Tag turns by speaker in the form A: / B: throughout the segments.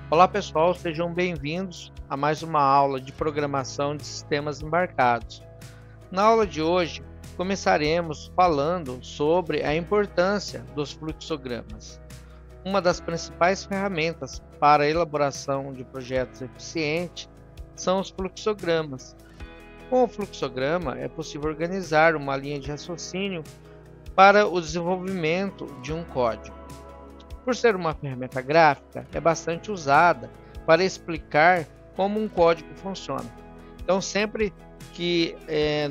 A: Olá pessoal, sejam bem-vindos a mais uma aula de programação de sistemas embarcados. Na aula de hoje, começaremos falando sobre a importância dos fluxogramas. Uma das principais ferramentas para a elaboração de projetos eficientes são os fluxogramas. Com o fluxograma, é possível organizar uma linha de raciocínio para o desenvolvimento de um código. Por ser uma ferramenta gráfica, é bastante usada para explicar como um código funciona. Então, sempre que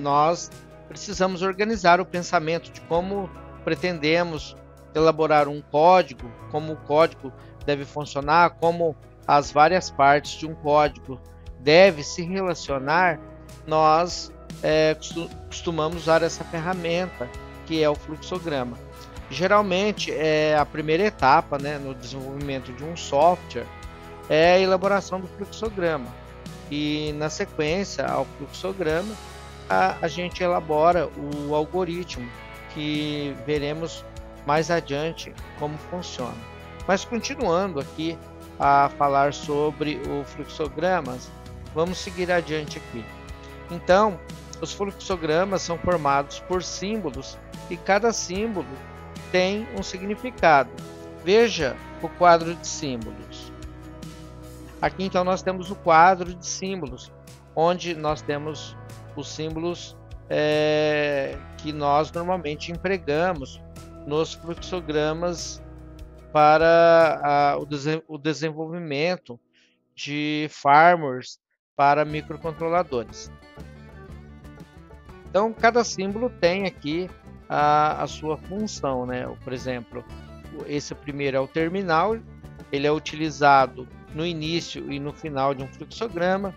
A: nós precisamos organizar o pensamento de como pretendemos elaborar um código, como o código deve funcionar, como as várias partes de um código devem se relacionar, nós costumamos usar essa ferramenta que é o fluxograma. Geralmente, a primeira etapa, no desenvolvimento de um software é a elaboração do fluxograma. E, na sequência ao fluxograma, a gente elabora o algoritmo, que veremos mais adiante como funciona. Mas, continuando aqui a falar sobre o fluxogramas, vamos seguir adiante aqui. Então, os fluxogramas são formados por símbolos e cada símbolo tem um significado. Veja o quadro de símbolos. Aqui então nós temos o quadro de símbolos, onde nós temos os símbolos que nós normalmente empregamos nos fluxogramas para o desenvolvimento de firmwares para microcontroladores. Então, cada símbolo tem aqui a sua função, Por exemplo, esse primeiro é o terminal, ele é utilizado no início e no final de um fluxograma.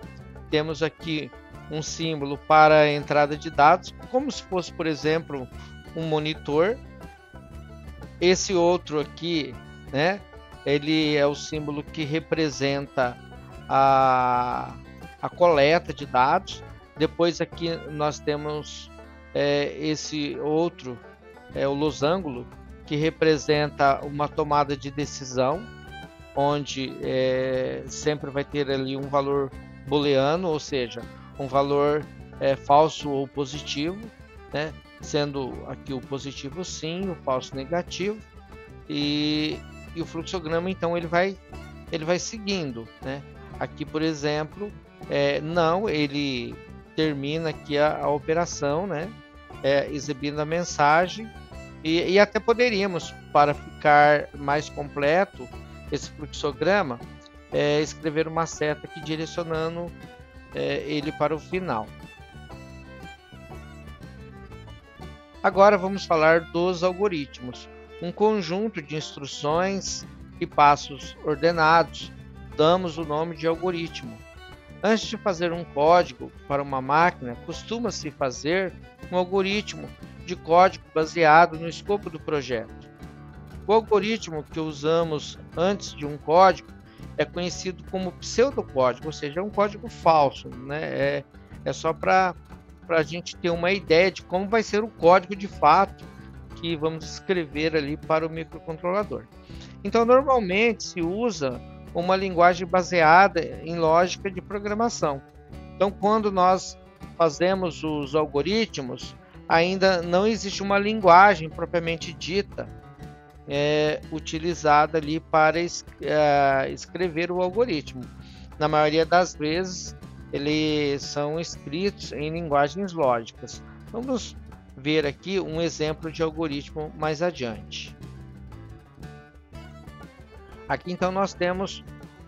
A: Temos aqui um símbolo para a entrada de dados, como se fosse, por exemplo, um monitor. Esse outro aqui, ele é o símbolo que representa a coleta de dados. Depois aqui nós temos esse outro, o losango, que representa uma tomada de decisão, onde sempre vai ter ali um valor booleano, ou seja, um valor falso ou positivo, sendo aqui o positivo sim, o falso negativo, e o fluxograma então ele vai seguindo, Aqui, por exemplo, não, ele termina aqui a operação, exibindo a mensagem, e até poderíamos, para ficar mais completo esse fluxograma, escrever uma seta aqui direcionando ele para o final. Agora vamos falar dos algoritmos, um conjunto de instruções e passos ordenados. Damos o nome de algoritmo. Antes de fazer um código para uma máquina, costuma-se fazer um algoritmo de código baseado no escopo do projeto. O algoritmo que usamos antes de um código é conhecido como pseudocódigo, ou seja, é um código falso, É só para a gente ter uma ideia de como vai ser o código de fato que vamos escrever ali para o microcontrolador. Então, normalmente se usa uma linguagem baseada em lógica de programação. Então, quando nós fazemos os algoritmos, ainda não existe uma linguagem propriamente dita utilizada ali para escrever o algoritmo. Na maioria das vezes, eles são escritos em linguagens lógicas. Vamos ver aqui um exemplo de algoritmo mais adiante. Aqui então nós temos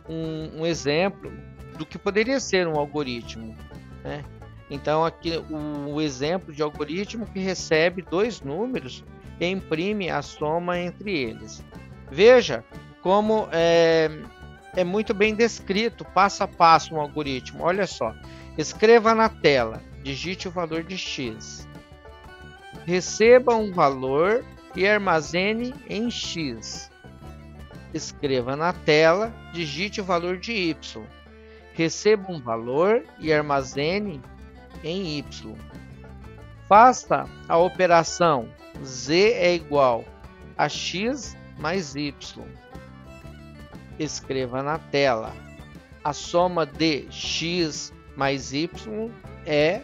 A: um exemplo do que poderia ser um algoritmo, Então aqui o exemplo de algoritmo que recebe dois números e imprime a soma entre eles. Veja como é muito bem descrito passo a passo um algoritmo. Olha só, escreva na tela, digite o valor de x, receba um valor e armazene em x. Escreva na tela, digite o valor de y, receba um valor e armazene em y. Faça a operação z é igual a x mais y. escreva na tela. A soma de x mais y é,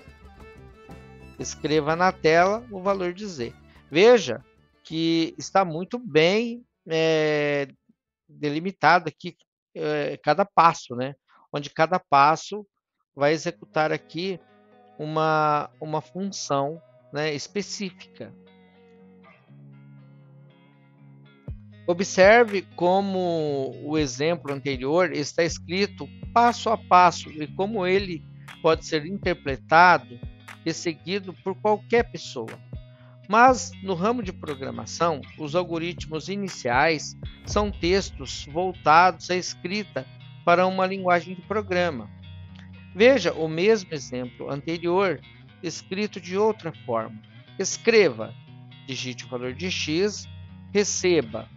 A: escreva na tela o valor de z. Veja que está muito bem delimitado aqui cada passo, né? Onde cada passo vai executar aqui uma função, né, específica. Observe como o exemplo anterior está escrito passo a passo e como ele pode ser interpretado e seguido por qualquer pessoa. Mas no ramo de programação, os algoritmos iniciais são textos voltados à escrita para uma linguagem de programa. Veja o mesmo exemplo anterior escrito de outra forma. Escreva, digite o valor de x, receba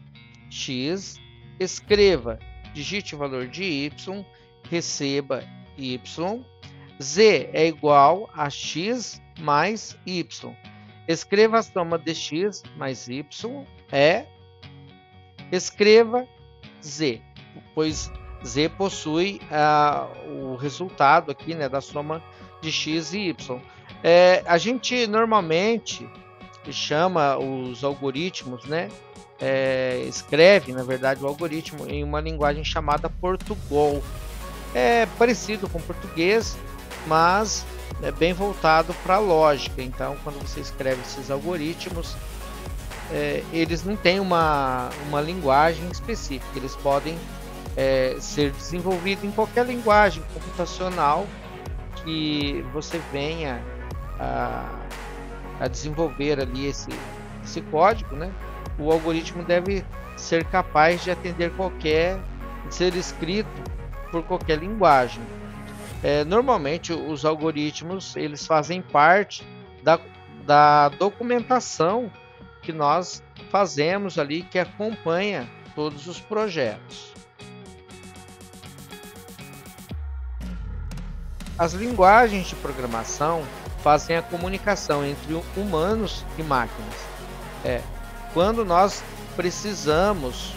A: x, escreva, digite o valor de y, receba y, z é igual a x mais y. Escreva a soma de x mais y é, escreva z, pois z possui o resultado aqui, né, da soma de x e y. A gente normalmente chama os algoritmos, né, escreve, na verdade, o algoritmo em uma linguagem chamada Portugal. É parecido com português, mas é bem voltado para a lógica. Então, quando você escreve esses algoritmos, eles não têm uma linguagem específica. Eles podem ser desenvolvidos em qualquer linguagem computacional que você venha a desenvolver ali esse código, né? O algoritmo deve ser capaz de atender de ser escrito por qualquer linguagem. Normalmente os algoritmos eles fazem parte da documentação que nós fazemos ali, que acompanha todos os projetos. As linguagens de programação fazem a comunicação entre humanos e máquinas. Quando nós precisamos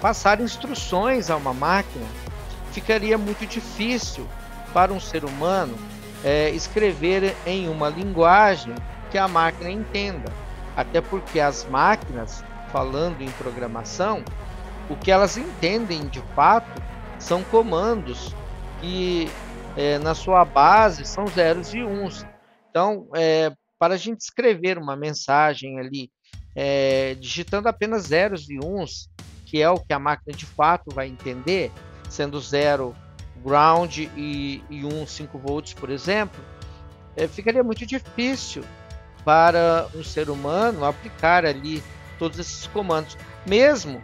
A: passar instruções a uma máquina, ficaria muito difícil para um ser humano escrever em uma linguagem que a máquina entenda. Até porque as máquinas, falando em programação, o que elas entendem de fato são comandos que na sua base são zeros e uns. Então, para a gente escrever uma mensagem ali digitando apenas zeros e uns, que é o que a máquina de fato vai entender, sendo 0 ground e 1 5 volts, por exemplo, ficaria muito difícil para um ser humano aplicar ali todos esses comandos, mesmo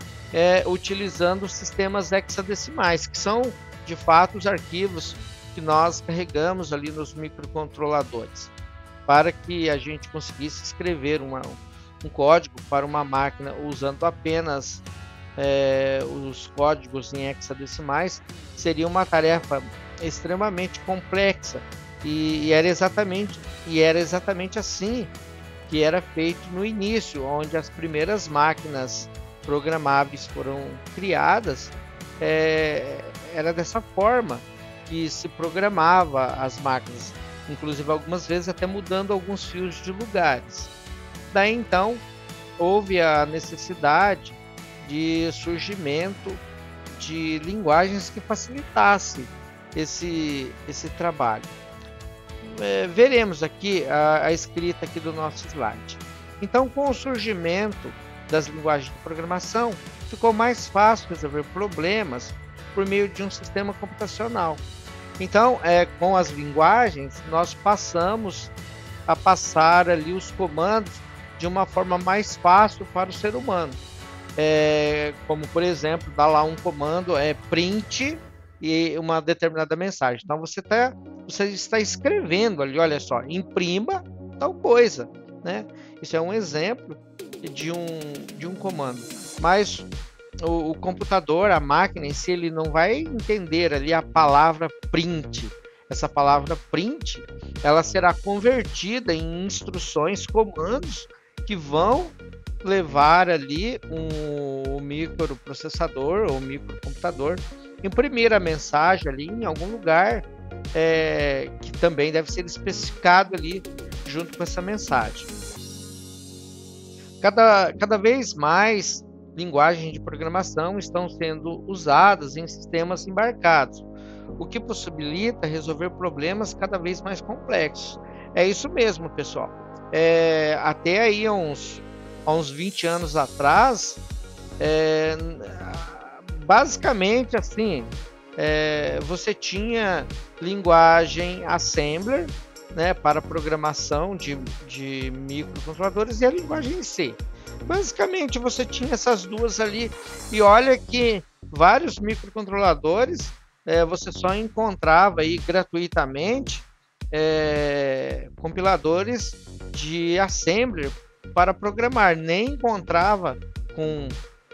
A: utilizando sistemas hexadecimais, que são de fato os arquivos que nós carregamos ali nos microcontroladores, para que a gente conseguisse escrever um código para uma máquina usando apenas os códigos em hexadecimais. Seria uma tarefa extremamente complexa e era exatamente assim que era feito no início, onde as primeiras máquinas programáveis foram criadas. Era dessa forma que se programava as máquinas, inclusive algumas vezes até mudando alguns fios de lugares. Daí então houve a necessidade de surgimento de linguagens que facilitasse esse trabalho. Veremos aqui a escrita aqui do nosso slide. Então, com o surgimento das linguagens de programação, ficou mais fácil resolver problemas por meio de um sistema computacional. Então, com as linguagens, nós passamos a passar ali os comandos de uma forma mais fácil para o ser humano. Como, por exemplo, dar lá um comando, print e uma determinada mensagem. Então, você está escrevendo ali, olha só, imprima tal coisa, né? Isso é um exemplo de um comando. Mas o computador, a máquina em si, ele não vai entender ali a palavra print. Essa palavra print, ela será convertida em instruções, comandos que vão levar ali um microprocessador ou microcomputador, imprimir a mensagem ali em algum lugar que também deve ser especificado ali junto com essa mensagem. Cada vez mais linguagens de programação estão sendo usadas em sistemas embarcados, o que possibilita resolver problemas cada vez mais complexos. É isso mesmo, pessoal. Até aí uns 20 anos atrás, basicamente assim, você tinha linguagem assembler, né, para programação de microcontroladores, e a linguagem C. Basicamente você tinha essas duas ali, e olha que vários microcontroladores você só encontrava aí gratuitamente compiladores de assembler para programar, nem encontrava com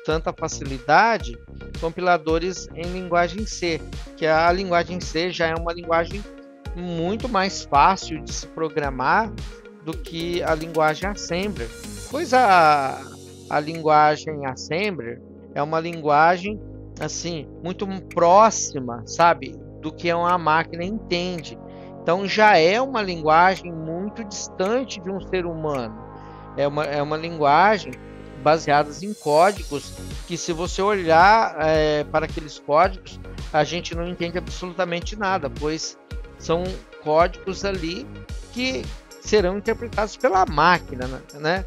A: tanta facilidade compiladores em linguagem C, que a linguagem C já é uma linguagem muito mais fácil de se programar do que a linguagem assembler, pois a linguagem assembler é uma linguagem assim muito próxima, sabe, do que uma máquina entende. Então já é uma linguagem muito distante de um ser humano. É uma linguagem baseada em códigos que, se você olhar para aqueles códigos, a gente não entende absolutamente nada, pois são códigos ali que serão interpretados pela máquina, né?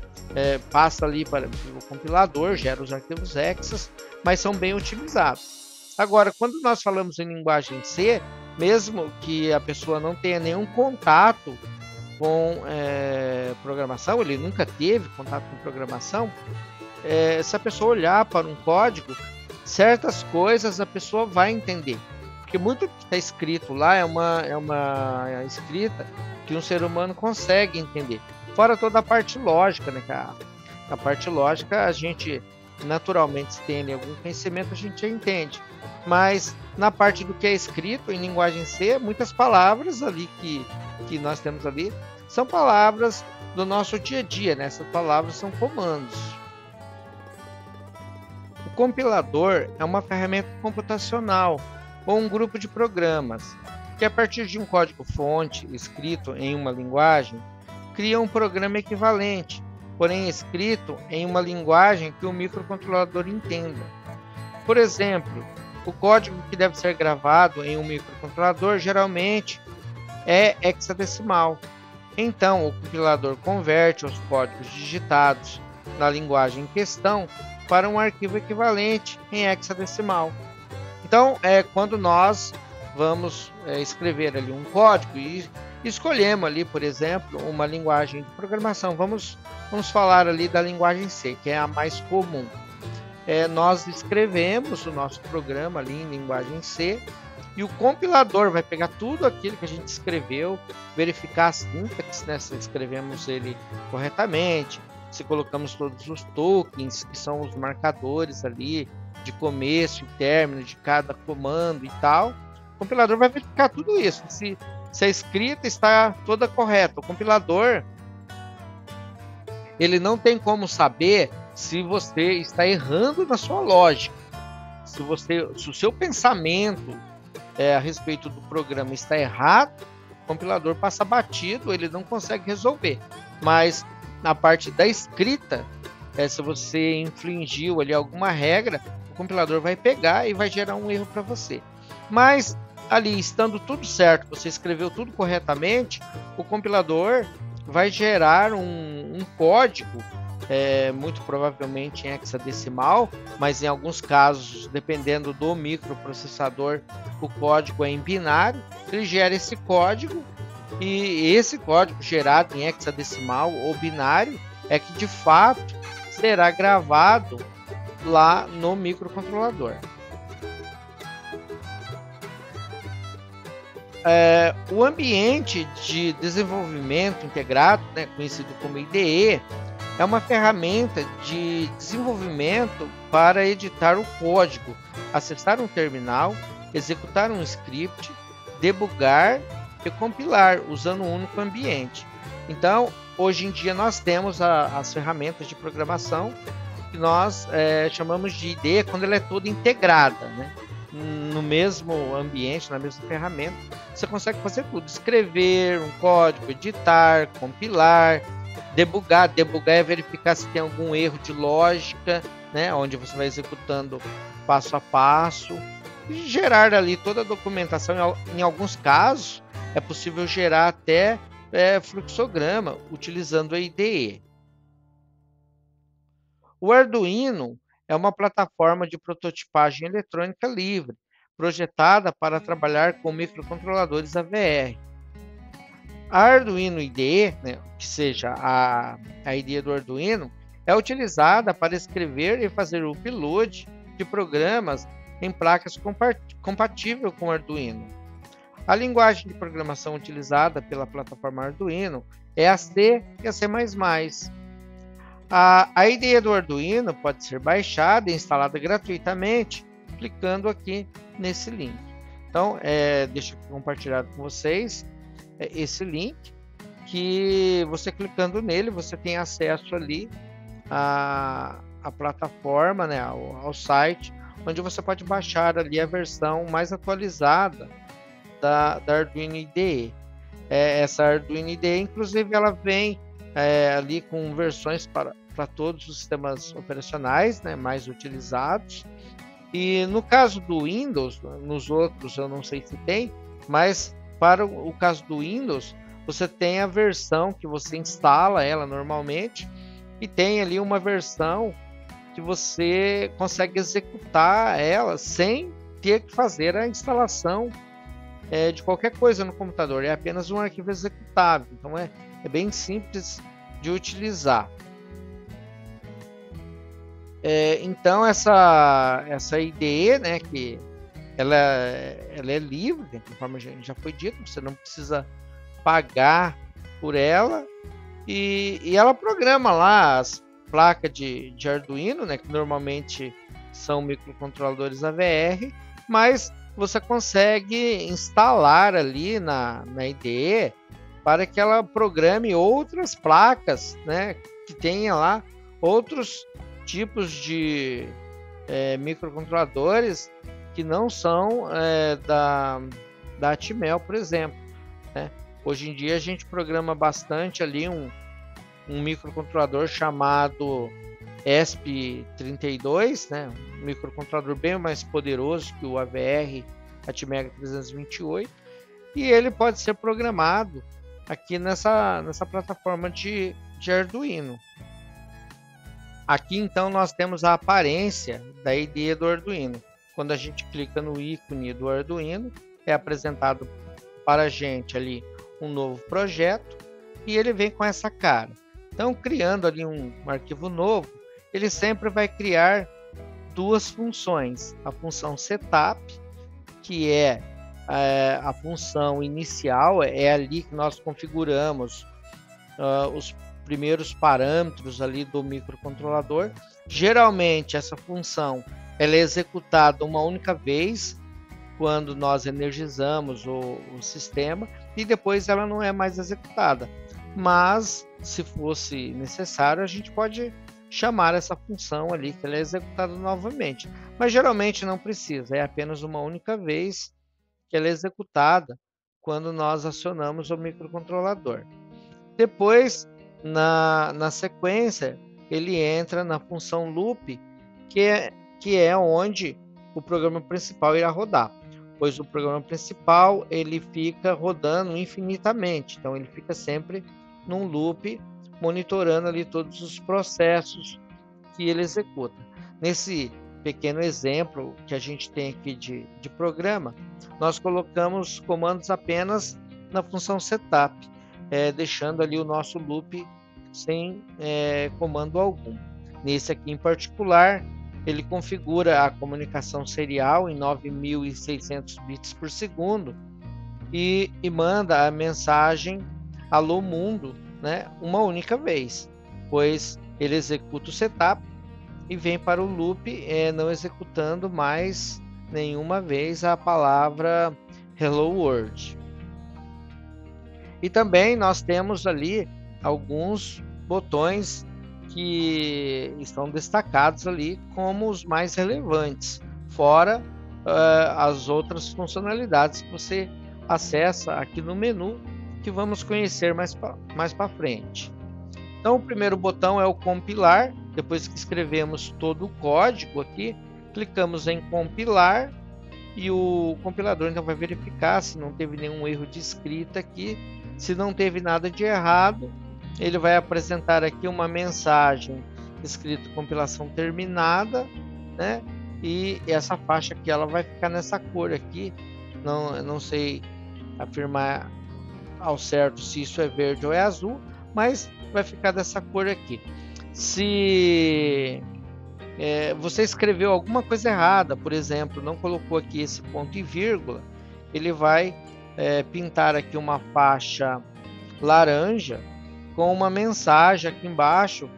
A: Passa ali para o compilador, gera os arquivos hexas, mas são bem otimizados. Agora, quando nós falamos em linguagem C, mesmo que a pessoa não tenha nenhum contato com programação, ele nunca teve contato com programação, se a pessoa olhar para um código, certas coisas a pessoa vai entender, porque muito que está escrito lá é uma escrita que um ser humano consegue entender, fora toda a parte lógica, né? A parte lógica a gente naturalmente, se tem algum conhecimento, a gente já entende, mas na parte do que é escrito em linguagem C, muitas palavras ali que nós temos ali são palavras do nosso dia a dia, né? Essas palavras são comandos. O compilador é uma ferramenta computacional ou um grupo de programas que, a partir de um código-fonte escrito em uma linguagem, cria um programa equivalente, porém escrito em uma linguagem que o microcontrolador entenda. Por exemplo, o código que deve ser gravado em um microcontrolador geralmente é hexadecimal. Então, o compilador converte os códigos digitados na linguagem em questão para um arquivo equivalente em hexadecimal. Então, quando nós vamos escrever ali um código e escolhemos ali, por exemplo, uma linguagem de programação, vamos falar ali da linguagem C, que é a mais comum. Nós escrevemos o nosso programa ali em linguagem C, e o compilador vai pegar tudo aquilo que a gente escreveu, verificar a sintaxe, né, se escrevemos ele corretamente, se colocamos todos os tokens, que são os marcadores ali de começo e término de cada comando e tal. O compilador vai verificar tudo isso, se a escrita está toda correta. O compilador, ele não tem como saber se você está errando na sua lógica. Se o seu pensamento a respeito do programa está errado, o compilador passa batido, ele não consegue resolver. Mas na parte da escrita, se você infringiu ali alguma regra, o compilador vai pegar e vai gerar um erro para você. Mas ali, estando tudo certo, você escreveu tudo corretamente, o compilador vai gerar um código, muito provavelmente em hexadecimal, mas em alguns casos, dependendo do microprocessador, o código é em binário. Ele gera esse código, e esse código gerado em hexadecimal ou binário é que de fato será gravado lá no microcontrolador. O ambiente de desenvolvimento integrado, né, conhecido como IDE, é uma ferramenta de desenvolvimento para editar o código, acessar um terminal, executar um script, debugar e compilar usando um único ambiente. Então, hoje em dia nós temos as ferramentas de programação que nós chamamos de IDE, quando ela é toda integrada, né? No mesmo ambiente, na mesma ferramenta, você consegue fazer tudo: escrever um código, editar, compilar, debugar. Debugar é verificar se tem algum erro de lógica, né? Onde você vai executando passo a passo, e gerar ali toda a documentação. Em alguns casos é possível gerar até fluxograma utilizando a IDE. O Arduino é uma plataforma de prototipagem eletrônica livre, projetada para trabalhar com microcontroladores AVR. A Arduino IDE, né, que seja a IDE do Arduino, é utilizada para escrever e fazer o upload de programas em placas compatíveis com o Arduino. A linguagem de programação utilizada pela plataforma Arduino é a C e a C++. A IDE do Arduino pode ser baixada e instalada gratuitamente, clicando aqui nesse link. Então, deixa eu compartilhar com vocês esse link, que você clicando nele, você tem acesso ali à plataforma, né, ao site, onde você pode baixar ali a versão mais atualizada da Arduino IDE. Essa Arduino IDE, inclusive, ela vem ali com versões para todos os sistemas operacionais, né, mais utilizados. E no caso do Windows, nos outros eu não sei se tem, mas para o caso do Windows, você tem a versão que você instala ela normalmente, e tem ali uma versão que você consegue executar ela sem ter que fazer a instalação de qualquer coisa no computador. É apenas um arquivo executável, então é bem simples de utilizar. Então essa IDE, né, que ela é livre, conforme já foi dito, você não precisa pagar por ela, e ela programa lá as placas de Arduino, né, que normalmente são microcontroladores AVR, mas você consegue instalar ali na IDE para que ela programe outras placas, né, que tenha lá outros tipos de microcontroladores que não são da Atmel, por exemplo, né? Hoje em dia a gente programa bastante ali um microcontrolador chamado ESP32, né? Um microcontrolador bem mais poderoso que o AVR Atmega 328, e ele pode ser programado aqui nessa plataforma de Arduino. Aqui então nós temos a aparência da IDE do Arduino. Quando a gente clica no ícone do Arduino, é apresentado para a gente ali um novo projeto, e ele vem com essa cara. Então, criando ali um arquivo novo, ele sempre vai criar duas funções: a função setup, que é a função inicial, é ali que nós configuramos os primeiros parâmetros ali do microcontrolador. Geralmente essa função ela é executada uma única vez quando nós energizamos o sistema, e depois ela não é mais executada. Mas se fosse necessário, a gente pode chamar essa função ali, que ela é executada novamente. Mas geralmente não precisa, é apenas uma única vez que ela é executada quando nós acionamos o microcontrolador. Depois, na sequência, ele entra na função loop, que é onde o programa principal irá rodar, pois o programa principal ele fica rodando infinitamente, então ele fica sempre num loop, monitorando ali todos os processos que ele executa. Nesse pequeno exemplo que a gente tem aqui de programa, nós colocamos comandos apenas na função setup, deixando ali o nosso loop sem comando algum. Nesse aqui em particular, ele configura a comunicação serial em 9.600 bits por segundo e manda a mensagem alô mundo, né, uma única vez, pois ele executa o setup e vem para o loop, não executando mais nenhuma vez a palavra hello world. E também nós temos ali alguns botões que estão destacados ali como os mais relevantes, fora as outras funcionalidades que você acessa aqui no menu, que vamos conhecer mais para frente. Então, o primeiro botão é o compilar. Depois que escrevemos todo o código aqui, clicamos em compilar e o compilador então vai verificar se não teve nenhum erro de escrita aqui. Se não teve nada de errado, ele vai apresentar aqui uma mensagem escrito compilação terminada, né? E essa faixa aqui ela vai ficar nessa cor aqui. Não sei afirmar ao certo se isso é verde ou é azul, mas vai ficar dessa cor aqui. Se você escreveu alguma coisa errada, por exemplo, não colocou aqui esse ponto e vírgula, ele vai pintar aqui uma faixa laranja com uma mensagem aqui embaixo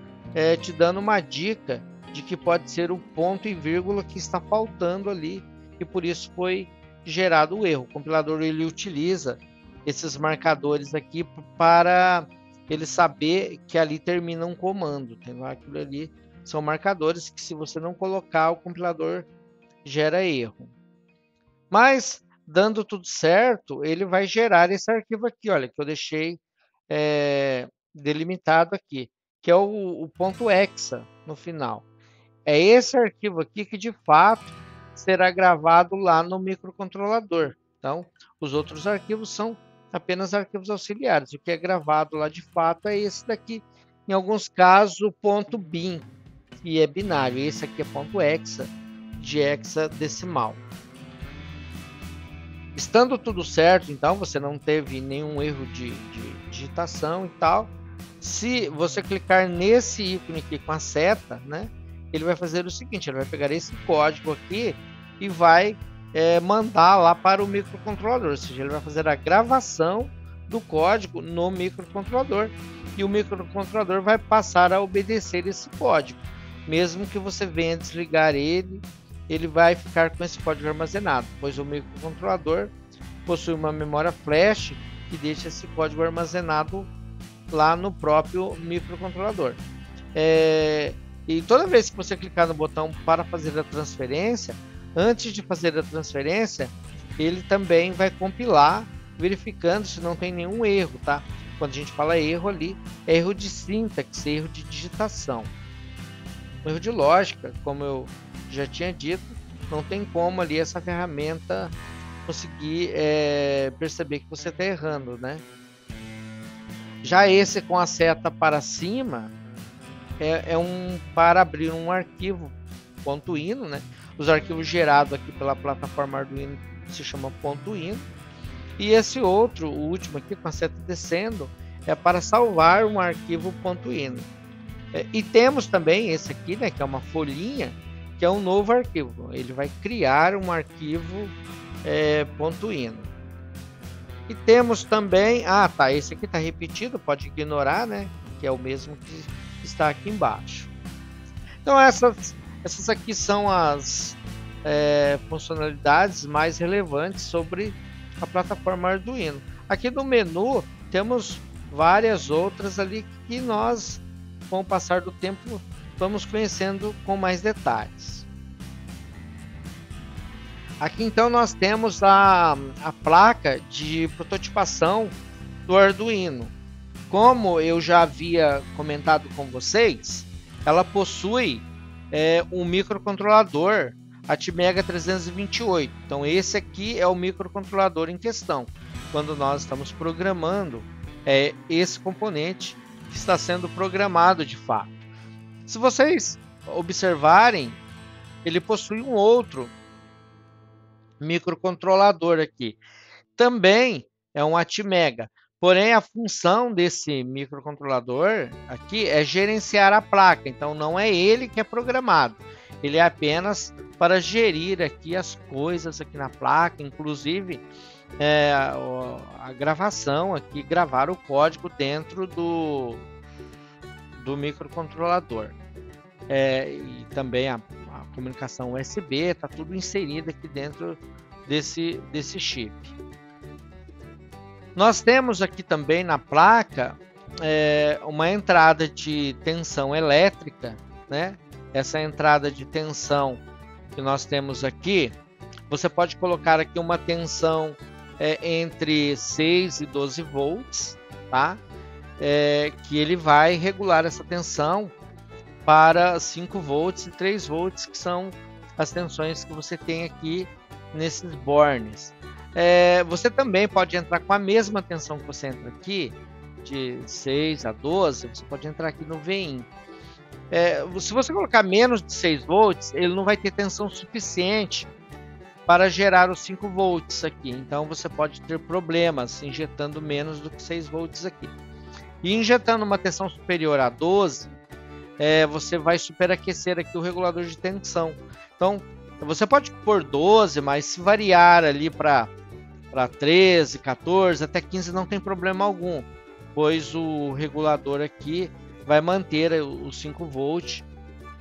A: te dando uma dica de que pode ser o ponto e vírgula que está faltando ali e por isso foi gerado o erro. O compilador ele utiliza esses marcadores aqui para ele saber que ali termina um comando. Entendeu? Aquilo ali são marcadores que se você não colocar, o compilador gera erro. Mas, dando tudo certo, ele vai gerar esse arquivo aqui, olha, que eu deixei delimitado aqui, que é o ponto .exa no final. É esse arquivo aqui que, de fato, será gravado lá no microcontrolador. Então, os outros arquivos são apenas arquivos auxiliares. O que é gravado lá, de fato, é esse daqui. Em alguns casos, o ponto .bin, que é binário. Esse aqui é ponto .exa, de hexadecimal. Estando tudo certo, então, você não teve nenhum erro de digitação e tal. Se você clicar nesse ícone aqui com a seta, né? Ele vai fazer o seguinte, ele vai pegar esse código aqui e vai mandar lá para o microcontrolador, ou seja, ele vai fazer a gravação do código no microcontrolador e o microcontrolador vai passar a obedecer esse código. Mesmo que você venha desligar ele, ele vai ficar com esse código armazenado, pois o microcontrolador possui uma memória flash que deixa esse código armazenado lá no próprio microcontrolador. E toda vez que você clicar no botão para fazer a transferência, antes de fazer a transferência, ele também vai compilar, verificando se não tem nenhum erro, tá? Quando a gente fala erro ali, é erro de sintaxe, erro de digitação. Um erro de lógica, como eu já tinha dito, não tem como ali essa ferramenta conseguir perceber que você está errando, né? Já esse com a seta para cima, é para abrir um arquivo .ino, né? Os arquivos gerados aqui pela plataforma Arduino se chamam .ino. E esse outro, o último aqui com a seta descendo, é para salvar um arquivo .ino. E temos também esse aqui, né? Que é uma folhinha, que é um novo arquivo. Ele vai criar um arquivo .ino. E temos também, esse aqui está repetido, pode ignorar, né? Que é o mesmo que está aqui embaixo. Então essas aqui são as funcionalidades mais relevantes sobre a plataforma Arduino. Aqui no menu temos várias outras ali que nós, com o passar do tempo, vamos conhecendo com mais detalhes. Aqui então nós temos a placa de prototipação do Arduino. Como eu já havia comentado com vocês, ela possui um microcontrolador Atmega 328. Então esse aqui é o microcontrolador em questão. Quando nós estamos programando esse componente que está sendo programado de fato. Se vocês observarem, ele possui um outro microcontrolador aqui. Também é um Atmega. Porém, a função desse microcontrolador aqui é gerenciar a placa. Então, não é ele que é programado. Ele é apenas para gerir aqui as coisas aqui na placa, inclusive a gravação aqui, gravar o código dentro do microcontrolador. E também a comunicação USB, está tudo inserido aqui dentro desse chip. Nós temos aqui também na placa uma entrada de tensão elétrica, né? Essa entrada de tensão que nós temos aqui, você pode colocar aqui uma tensão entre 6 e 12 volts, tá? Que ele vai regular essa tensão para 5 volts e 3 volts, que são as tensões que você tem aqui nesses bornes. Você também pode entrar com a mesma tensão que você entra aqui, de 6 a 12, você pode entrar aqui no VIN. Se você colocar menos de 6 volts, ele não vai ter tensão suficiente para gerar os 5 volts aqui. Então você pode ter problemas injetando menos do que 6 volts aqui. E injetando uma tensão superior a 12, você vai superaquecer aqui o regulador de tensão. Então você pode pôr 12, mas se variar ali para 13, 14, até 15 não tem problema algum, pois o regulador aqui vai manter os 5 volts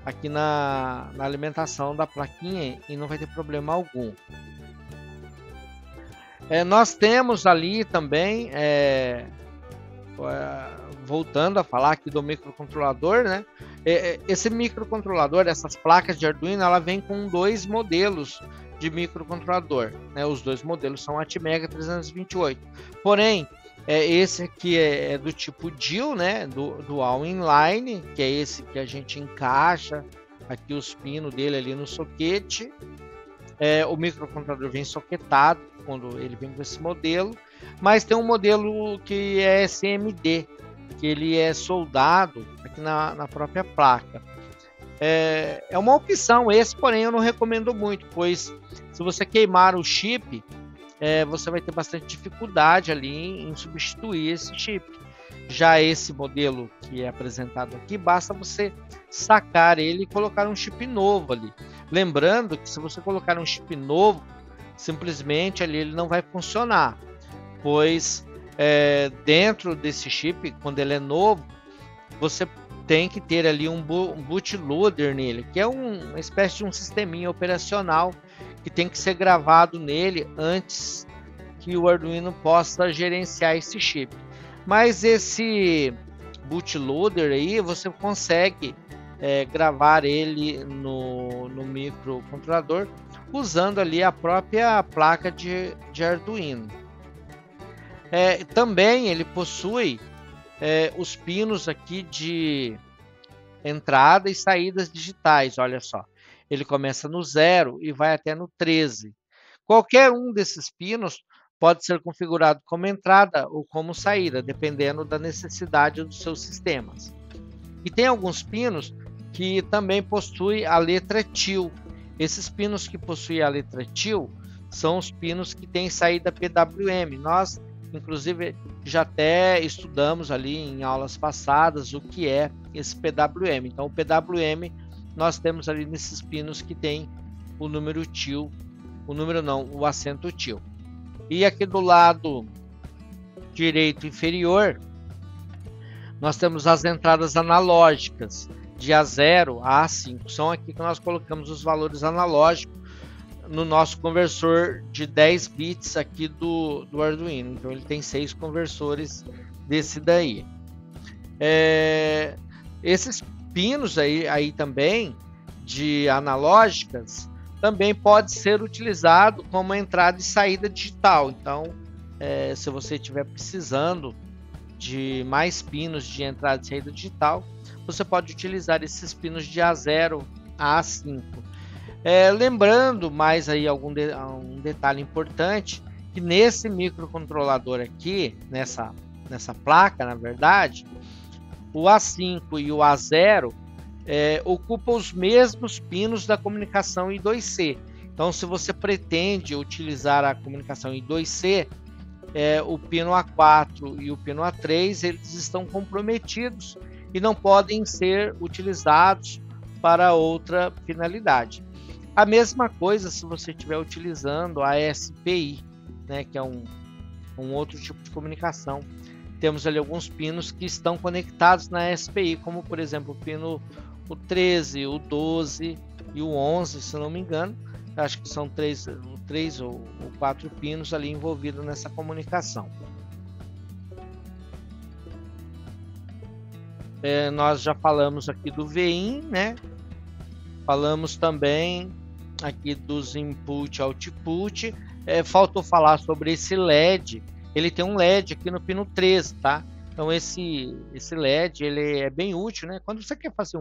A: aqui na alimentação da plaquinha e não vai ter problema algum. Nós temos ali também, voltando a falar aqui do microcontrolador, né? Esse microcontrolador, essas placas de Arduino, ela vem com 2 modelos de microcontrolador, né? Os 2 modelos são Atmega 328. Porém, esse aqui é do tipo DIL, né? Dual Inline, que é esse que a gente encaixa aqui os pinos dele ali no soquete. O microcontrolador vem soquetado quando ele vem com esse modelo, mas tem um modelo que é SMD, que ele é soldado aqui na própria placa. É uma opção esse, porém eu não recomendo muito, pois se você queimar o chip, você vai ter bastante dificuldade ali em substituir esse chip. Já esse modelo que é apresentado aqui, basta você sacar ele e colocar um chip novo ali. Lembrando que se você colocar um chip novo, simplesmente ali ele não vai funcionar, pois dentro desse chip, quando ele é novo, você tem que ter ali um bootloader nele, que é uma espécie de um sisteminha operacional que tem que ser gravado nele antes que o Arduino possa gerenciar esse chip. Mas esse bootloader aí, você consegue gravar ele no microcontrolador usando ali a própria placa de Arduino. Também ele possui os pinos aqui de entrada e saídas digitais, olha só. Ele começa no 0 e vai até no 13. Qualquer um desses pinos pode ser configurado como entrada ou como saída, dependendo da necessidade dos seus sistemas. E tem alguns pinos que também possuem a letra TIL. Esses pinos que possuem a letra TIL são os pinos que têm saída PWM. Nós, inclusive, já até estudamos ali em aulas passadas o que é esse PWM. Então, o PWM nós temos ali nesses pinos que tem o número TIL, o acento TIL. E aqui do lado direito inferior, nós temos as entradas analógicas de A0 a A5. São aqui que nós colocamos os valores analógicos no nosso conversor de 10 bits aqui do Arduino. Então ele tem 6 conversores desse daí. Esses pinos aí também de analógicas também pode ser utilizado como entrada e saída digital. Então se você estiver precisando de mais pinos de entrada e saída digital, você pode utilizar esses pinos de A0 a A5. Lembrando mais aí um detalhe importante, que nesse microcontrolador aqui, nessa placa, na verdade, o A5 e o A0 ocupam os mesmos pinos da comunicação I2C. Então, se você pretende utilizar a comunicação I2C, o pino A4 e o pino A3, eles estão comprometidos e não podem ser utilizados para outra finalidade. A mesma coisa se você estiver utilizando a SPI, né, que é um outro tipo de comunicação. Temos ali alguns pinos que estão conectados na SPI, como por exemplo o 13, o 12 e o 11, se não me engano. Acho que são 3 ou 4 pinos ali envolvidos nessa comunicação. nós já falamos aqui do VIN, né? Falamos também aqui dos input output. Faltou falar sobre esse LED. Ele tem um LED aqui no pino 13, tá? Então esse LED ele é bem útil, né? Quando você quer fazer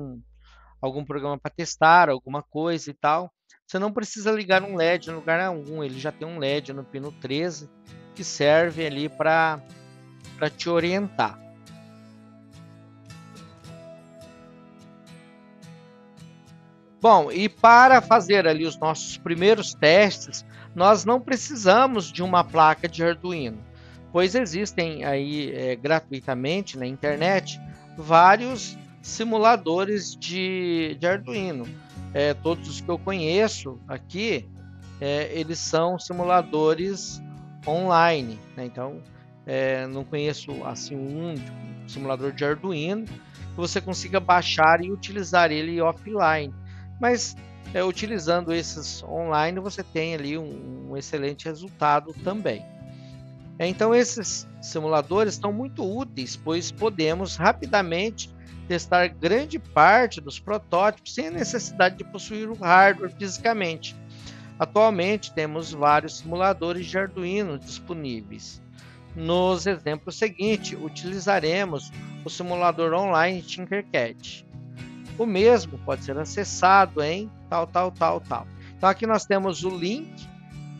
A: algum programa para testar alguma coisa e tal, você não precisa ligar um LED no lugar algum. Ele já tem um LED no pino 13 que serve ali para te orientar. Bom, e para fazer ali os nossos primeiros testes, nós não precisamos de uma placa de Arduino, pois existem aí gratuitamente na internet vários simuladores de Arduino. Todos os que eu conheço aqui, eles são simuladores online, né? Então, não conheço assim um simulador de Arduino que você consiga baixar e utilizar ele offline. Mas utilizando esses online, você tem ali um excelente resultado também. Então, esses simuladores estão muito úteis, pois podemos rapidamente testar grande parte dos protótipos sem a necessidade de possuir o hardware fisicamente. Atualmente, temos vários simuladores de Arduino disponíveis. Nos exemplos seguintes, utilizaremos o simulador online Tinkercad. O mesmo pode ser acessado em tal. Então aqui nós temos o link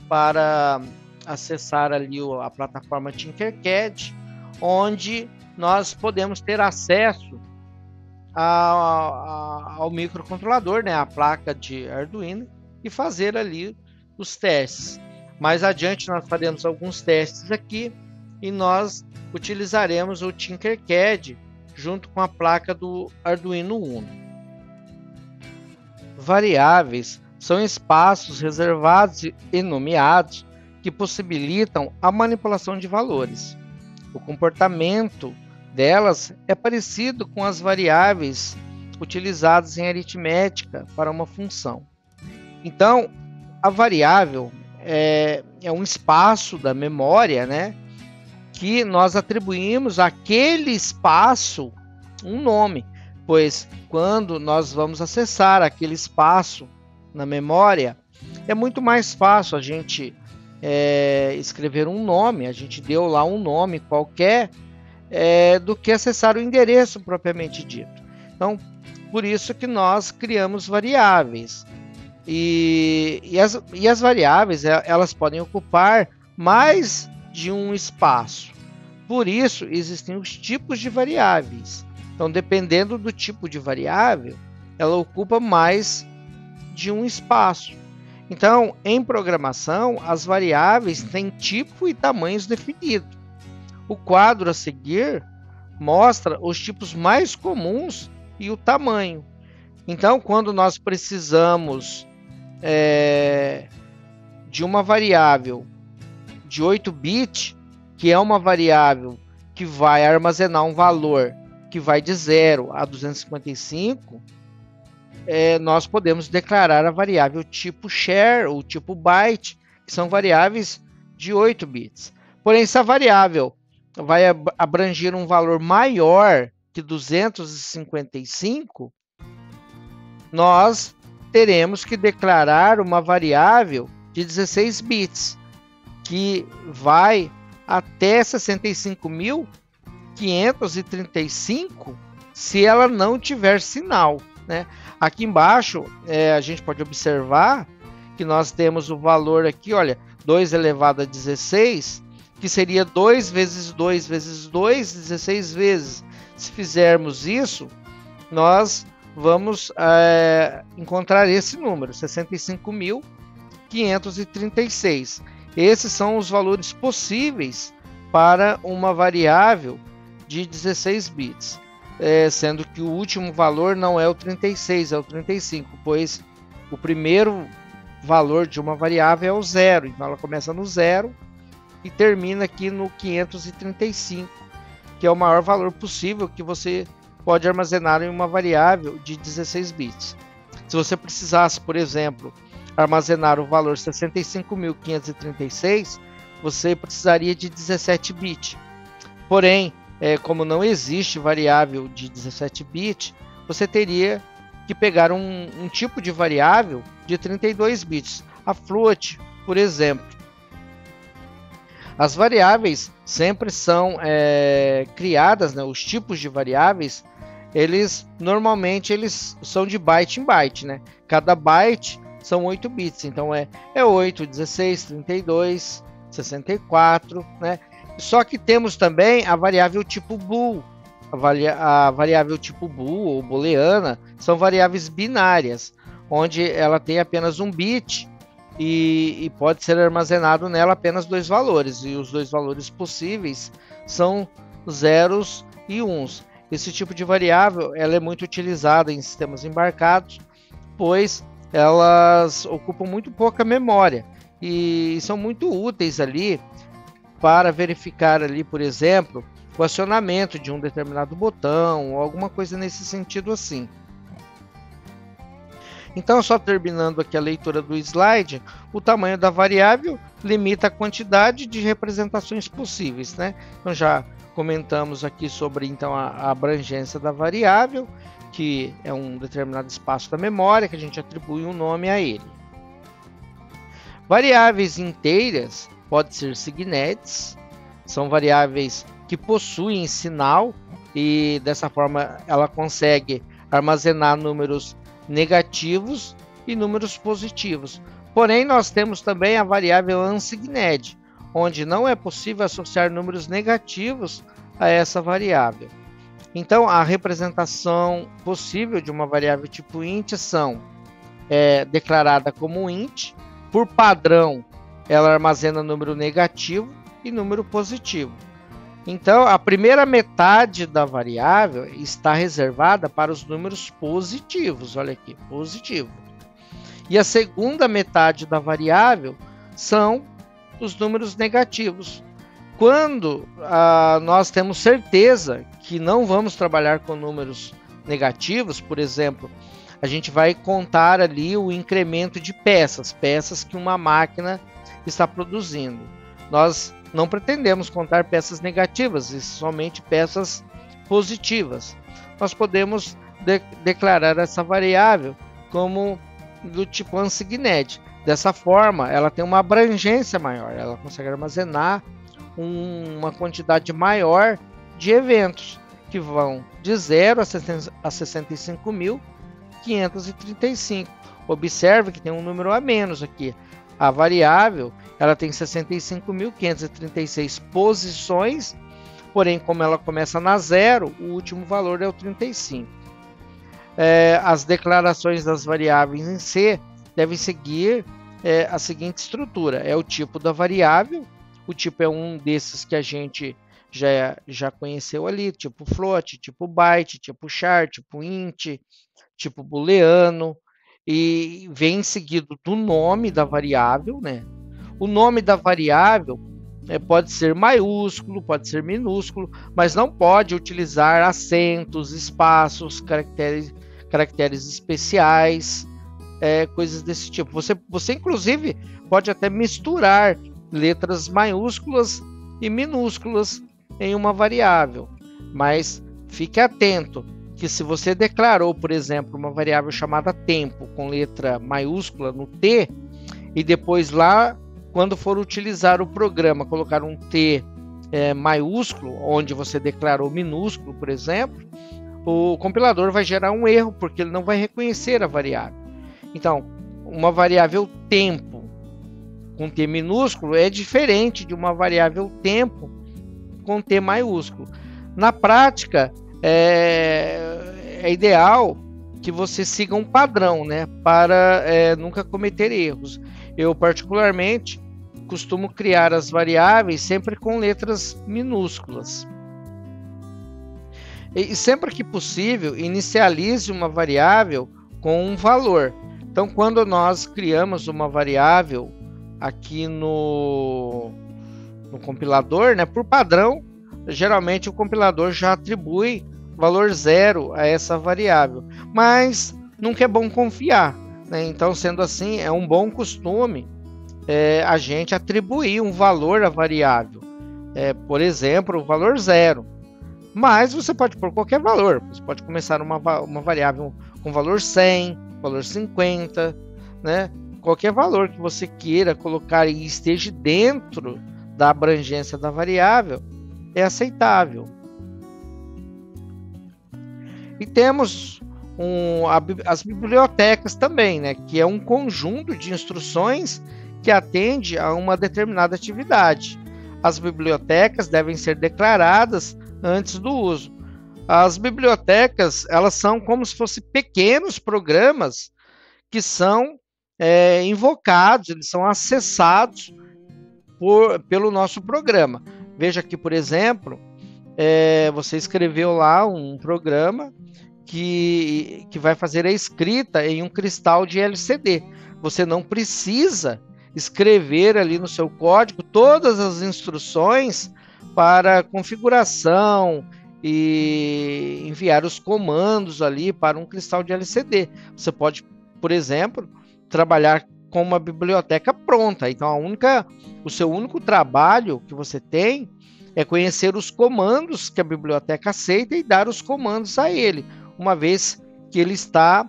A: para acessar ali a plataforma Tinkercad, onde nós podemos ter acesso ao microcontrolador, né, a placa de Arduino, e fazer ali os testes. Mais adiante nós faremos alguns testes aqui e nós utilizaremos o Tinkercad junto com a placa do Arduino Uno. Variáveis são espaços reservados e nomeados que possibilitam a manipulação de valores. O comportamento delas é parecido com as variáveis utilizadas em aritmética para uma função. Então, a variável é um espaço da memória, né, que nós atribuímos àquele espaço um nome, pois quando nós vamos acessar aquele espaço na memória, é muito mais fácil a gente escrever um nome, a gente deu lá um nome qualquer, do que acessar o endereço propriamente dito. Então, por isso que nós criamos variáveis. E as variáveis, elas podem ocupar mais de um espaço. Por isso, existem os tipos de variáveis. Então, dependendo do tipo de variável, ela ocupa mais de um espaço. Então, em programação, as variáveis têm tipo e tamanhos definidos. O quadro a seguir mostra os tipos mais comuns e o tamanho. Então, quando nós precisamos de uma variável de 8 bits, que é uma variável que vai armazenar um valor que vai de 0 a 255, nós podemos declarar a variável tipo char ou tipo byte, que são variáveis de 8 bits. Porém, se a variável vai abranger um valor maior que 255, nós teremos que declarar uma variável de 16 bits, que vai até 65.535 se ela não tiver sinal, né? Aqui embaixo a gente pode observar que nós temos o valor aqui, olha, 2 elevado a 16, que seria 2 vezes 2 vezes 2, 16 vezes. Se fizermos isso, nós vamos encontrar esse número, 65.536. Esses são os valores possíveis para uma variável de 16 bits, sendo que o último valor não é o 36, é o 35, pois o primeiro valor de uma variável é o 0, então ela começa no 0 e termina aqui no 535, que é o maior valor possível que você pode armazenar em uma variável de 16 bits. Se você precisasse, por exemplo, armazenar o valor 65.536, você precisaria de 17 bits. Porém, como não existe variável de 17 bits, você teria que pegar um tipo de variável de 32 bits, a float, por exemplo. As variáveis sempre são criadas, né, os tipos de variáveis, normalmente eles são de byte em byte, né? Cada byte são 8 bits, então é 8, 16, 32, 64, né? Só que temos também a variável tipo bool. A variável tipo bool ou booleana são variáveis binárias, onde ela tem apenas um bit e pode ser armazenado nela apenas 2 valores, e os 2 valores possíveis são zeros e uns. Esse tipo de variável ela é muito utilizada em sistemas embarcados, pois elas ocupam muito pouca memória e são muito úteis ali para verificar ali, por exemplo, o acionamento de um determinado botão ou alguma coisa nesse sentido assim. Então, só terminando aqui a leitura do slide, o tamanho da variável limita a quantidade de representações possíveis, né? Então, já comentamos aqui sobre então a abrangência da variável, que é um determinado espaço da memória que a gente atribui um nome a ele. Variáveis inteiras podem ser signets, são variáveis que possuem sinal e dessa forma ela consegue armazenar números negativos e números positivos. Porém, nós temos também a variável unsigned, onde não é possível associar números negativos a essa variável. Então, a representação possível de uma variável tipo int são declarada como int, por padrão ela armazena número negativo e número positivo. Então, a primeira metade da variável está reservada para os números positivos. Olha aqui, positivo. E a segunda metade da variável são os números negativos. Quando nós temos certeza que não vamos trabalhar com números negativos, por exemplo, a gente vai contar ali o incremento de peças que uma máquina está produzindo. Nós não pretendemos contar peças negativas, e somente peças positivas. Nós podemos declarar essa variável como do tipo unsigned. Dessa forma, ela tem uma abrangência maior, ela consegue armazenar uma quantidade maior de eventos, que vão de 0 a 65.535. Observe que tem um número a menos aqui. A variável ela tem 65.536 posições, porém, como ela começa na 0, o último valor é o 35. As declarações das variáveis em C devem seguir a seguinte estrutura: é o tipo da variável, o tipo é um desses que a gente já conheceu ali, tipo float, tipo byte, tipo char, tipo int, tipo booleano, e vem seguido do nome da variável, né? O nome da variável pode ser maiúsculo, pode ser minúsculo, mas não pode utilizar acentos, espaços, caracteres especiais, coisas desse tipo. Você inclusive pode até misturar letras maiúsculas e minúsculas em uma variável, mas fique atento que se você declarou, por exemplo, uma variável chamada tempo com letra maiúscula no T, e depois lá, quando for utilizar o programa, colocar um T maiúsculo, onde você declarou minúsculo, por exemplo, o compilador vai gerar um erro, porque ele não vai reconhecer a variável. Então, uma variável tempo com T minúsculo é diferente de uma variável tempo com T maiúsculo. Na prática, é ideal que você siga um padrão, né, para nunca cometer erros. Eu, particularmente, costumo criar as variáveis sempre com letras minúsculas. E sempre que possível, inicialize uma variável com um valor. Então, quando nós criamos uma variável aqui no compilador, né, por padrão, geralmente o compilador já atribui valor 0 a essa variável, mas nunca é bom confiar, né? Então, sendo assim, é um bom costume a gente atribuir um valor à variável, por exemplo, o valor 0. Mas você pode pôr qualquer valor. Você pode começar uma variável com valor 100, valor 50, né? Qualquer valor que você queira colocar e esteja dentro da abrangência da variável é aceitável. E temos as bibliotecas também, né? Que é um conjunto de instruções que atende a uma determinada atividade. As bibliotecas devem ser declaradas antes do uso. As bibliotecas, elas são como se fossem pequenos programas que são invocados, eles são acessados pelo nosso programa. Veja aqui, por exemplo, você escreveu lá um programa que vai fazer a escrita em um cristal de LCD. Você não precisa escrever ali no seu código todas as instruções para configuração e enviar os comandos ali para um cristal de LCD. Você pode, por exemplo, trabalhar com uma biblioteca pronta. Então, o seu único trabalho que você tem é conhecer os comandos que a biblioteca aceita e dar os comandos a ele, uma vez que ele está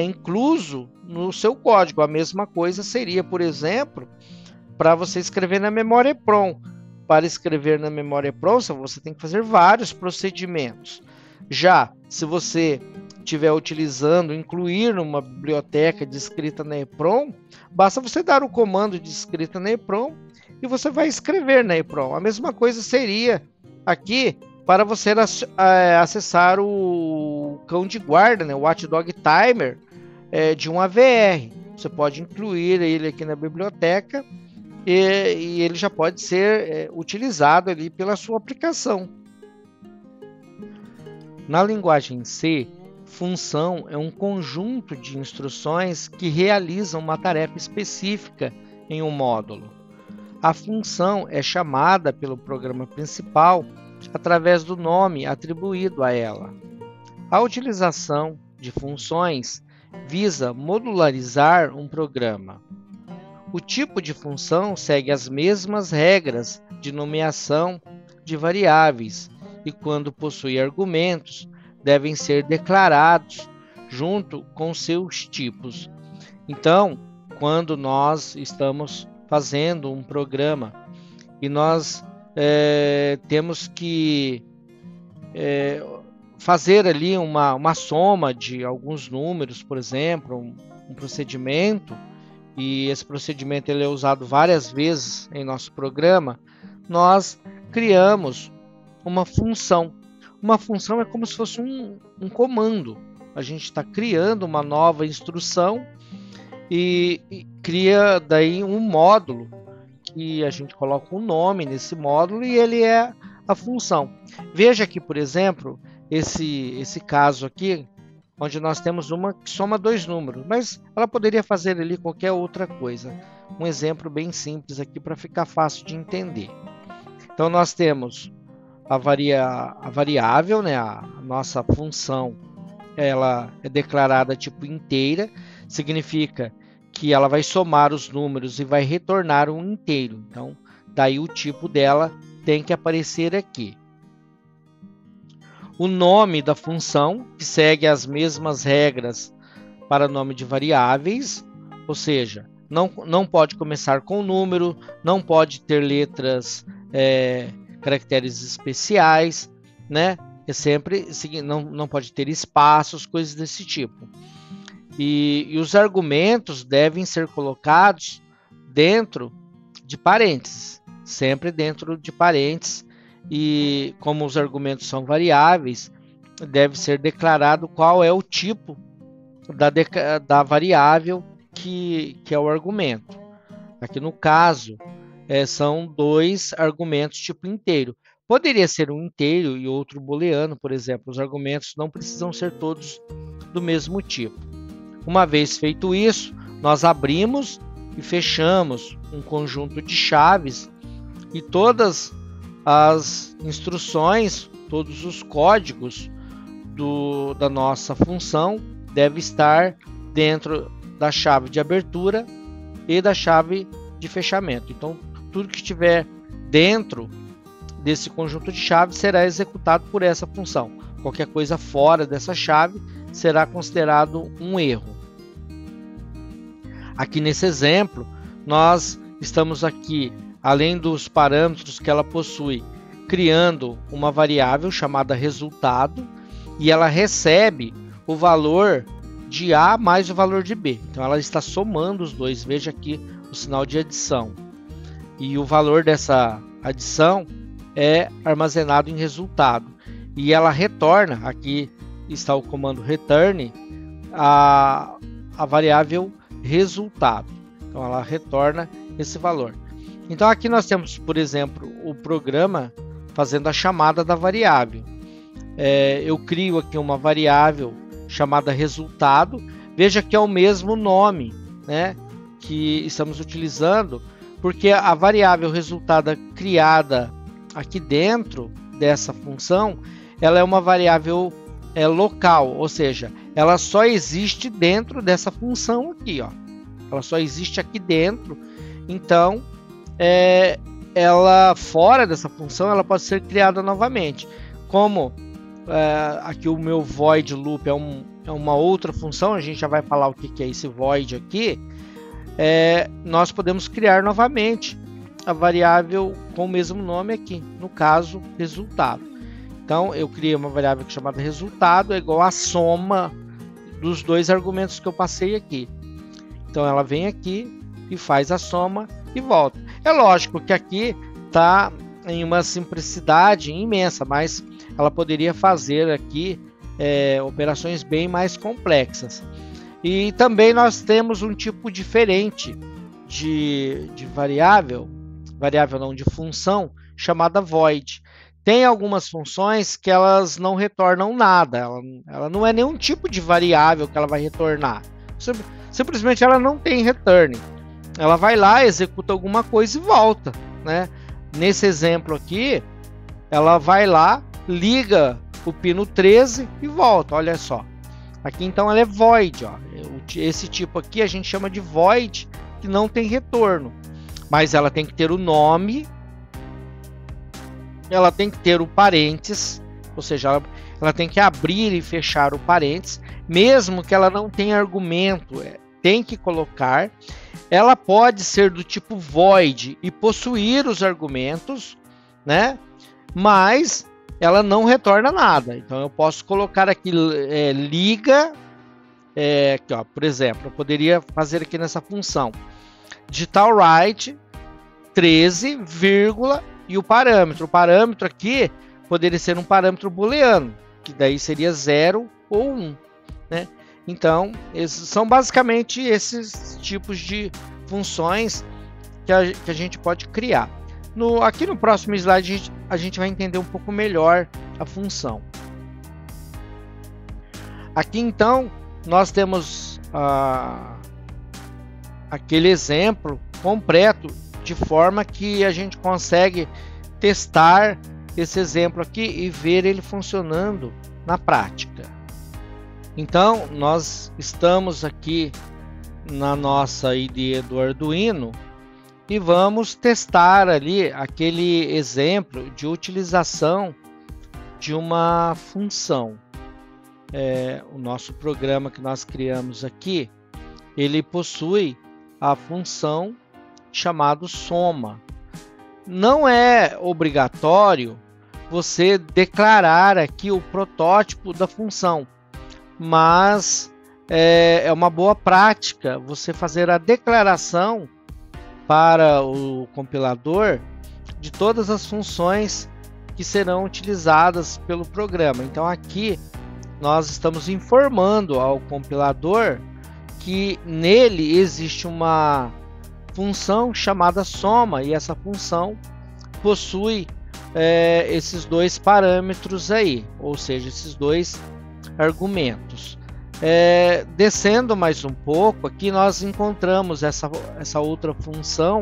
A: incluso no seu código. A mesma coisa seria, por exemplo, para você escrever na memória EPROM. Para escrever na memória EPROM, você tem que fazer vários procedimentos. Já se você estiver utilizando, incluir uma biblioteca de escrita na EPROM, basta você dar o comando de escrita na EPROM e você vai escrever na EPROM. A mesma coisa seria aqui para você acessar o cão de guarda, né, o Watchdog Timer de um AVR. Você pode incluir ele aqui na biblioteca e ele já pode ser utilizado ali pela sua aplicação. Na linguagem C, função é um conjunto de instruções que realizam uma tarefa específica em um módulo. A função é chamada pelo programa principal através do nome atribuído a ela. A utilização de funções visa modularizar um programa. O tipo de função segue as mesmas regras de nomeação de variáveis e, quando possui argumentos, devem ser declarados junto com seus tipos. Então, quando nós estamos fazendo um programa e nós temos que fazer ali uma soma de alguns números, por exemplo, um procedimento, e esse procedimento ele é usado várias vezes em nosso programa, nós criamos uma função. Uma função é como se fosse um comando. A gente está criando uma nova instrução e cria daí um módulo que a gente coloca um nome nesse módulo e ele é a função. Veja aqui, por exemplo, esse caso aqui, onde nós temos uma que soma dois números, mas ela poderia fazer ali qualquer outra coisa. Um exemplo bem simples aqui para ficar fácil de entender. Então nós temos a variável, né? A nossa função, ela é declarada tipo inteira, significa que ela vai somar os números e vai retornar um inteiro. Então, daí o tipo dela tem que aparecer aqui. O nome da função, que segue as mesmas regras para nome de variáveis, ou seja, não pode começar com número, não pode ter letras, caracteres especiais, né? Não pode ter espaços, coisas desse tipo. E os argumentos devem ser colocados dentro de parênteses, sempre dentro de parênteses, e como os argumentos são variáveis, deve ser declarado qual é o tipo da variável que é o argumento. Aqui no caso, são dois argumentos tipo inteiro. Poderia ser um inteiro e outro booleano, por exemplo. Os argumentos não precisam ser todos do mesmo tipo. Uma vez feito isso, nós abrimos e fechamos um conjunto de chaves e todas as instruções, todos os códigos da nossa função devem estar dentro da chave de abertura e da chave de fechamento. Então, tudo que estiver dentro desse conjunto de chaves será executado por essa função. Qualquer coisa fora dessa chave será considerado um erro. Aqui nesse exemplo, nós estamos aqui, além dos parâmetros que ela possui, criando uma variável chamada resultado, e ela recebe o valor de A mais o valor de B. Então ela está somando os dois, veja aqui o sinal de adição. E o valor dessa adição é armazenado em resultado. E ela retorna, aqui está o comando return, a variável resultado. Então ela retorna esse valor. Então aqui nós temos, por exemplo, o programa fazendo a chamada da variável. Eu crio aqui uma variável chamada resultado. Veja que é o mesmo nome, né, que estamos utilizando, porque a variável resultado criada aqui dentro dessa função, ela é uma variável local, ou seja, ela só existe dentro dessa função aqui, ó. Ela só existe aqui dentro. Então, ela fora dessa função, ela pode ser criada novamente. Como aqui o meu void loop é uma outra função, a gente já vai falar o que é esse void aqui. Nós podemos criar novamente a variável com o mesmo nome aqui, no caso, resultado. Então, eu criei uma variável chamada resultado, é igual a soma dos dois argumentos que eu passei aqui. Então, ela vem aqui e faz a soma e volta. É lógico que aqui está em uma simplicidade imensa, mas ela poderia fazer aqui operações bem mais complexas. E também nós temos um tipo diferente de variável não, de função, chamada void. Tem algumas funções que elas não retornam nada, ela não é nenhum tipo de variável que ela vai retornar. Simplesmente ela não tem return. Ela vai lá, executa alguma coisa e volta, né? Nesse exemplo aqui, ela vai lá, liga o pino 13 e volta, olha só. Aqui então ela é void, ó. Esse tipo aqui a gente chama de void, que não tem retorno. Mas ela tem que ter o nome, ela tem que ter o parênteses, ou seja, ela tem que abrir e fechar o parênteses, mesmo que ela não tenha argumento, tem que colocar. Ela pode ser do tipo void e possuir os argumentos, né? Mas ela não retorna nada. Então eu posso colocar aqui liga, aqui, ó, por exemplo, eu poderia fazer aqui nessa função digital write 13, vírgula, e o parâmetro. O parâmetro aqui poderia ser um parâmetro booleano, que daí seria 0 ou 1, né? Então, são basicamente esses tipos de funções que a gente pode criar. Aqui no próximo slide a gente vai entender um pouco melhor a função. Aqui então nós temos aquele exemplo completo, de forma que a gente consegue testar esse exemplo aqui e ver ele funcionando na prática. Então, nós estamos aqui na nossa IDE do Arduino e vamos testar ali aquele exemplo de utilização de uma função. O nosso programa que nós criamos aqui, ele possui a função chamada soma. Não é obrigatório você declarar aqui o protótipo da função, mas é uma boa prática você fazer a declaração para o compilador de todas as funções que serão utilizadas pelo programa. Então aqui nós estamos informando ao compilador que nele existe uma função chamada soma, e essa função possui esses dois parâmetros aí, ou seja, esses dois argumentos. Descendo mais um pouco, aqui nós encontramos essa outra função,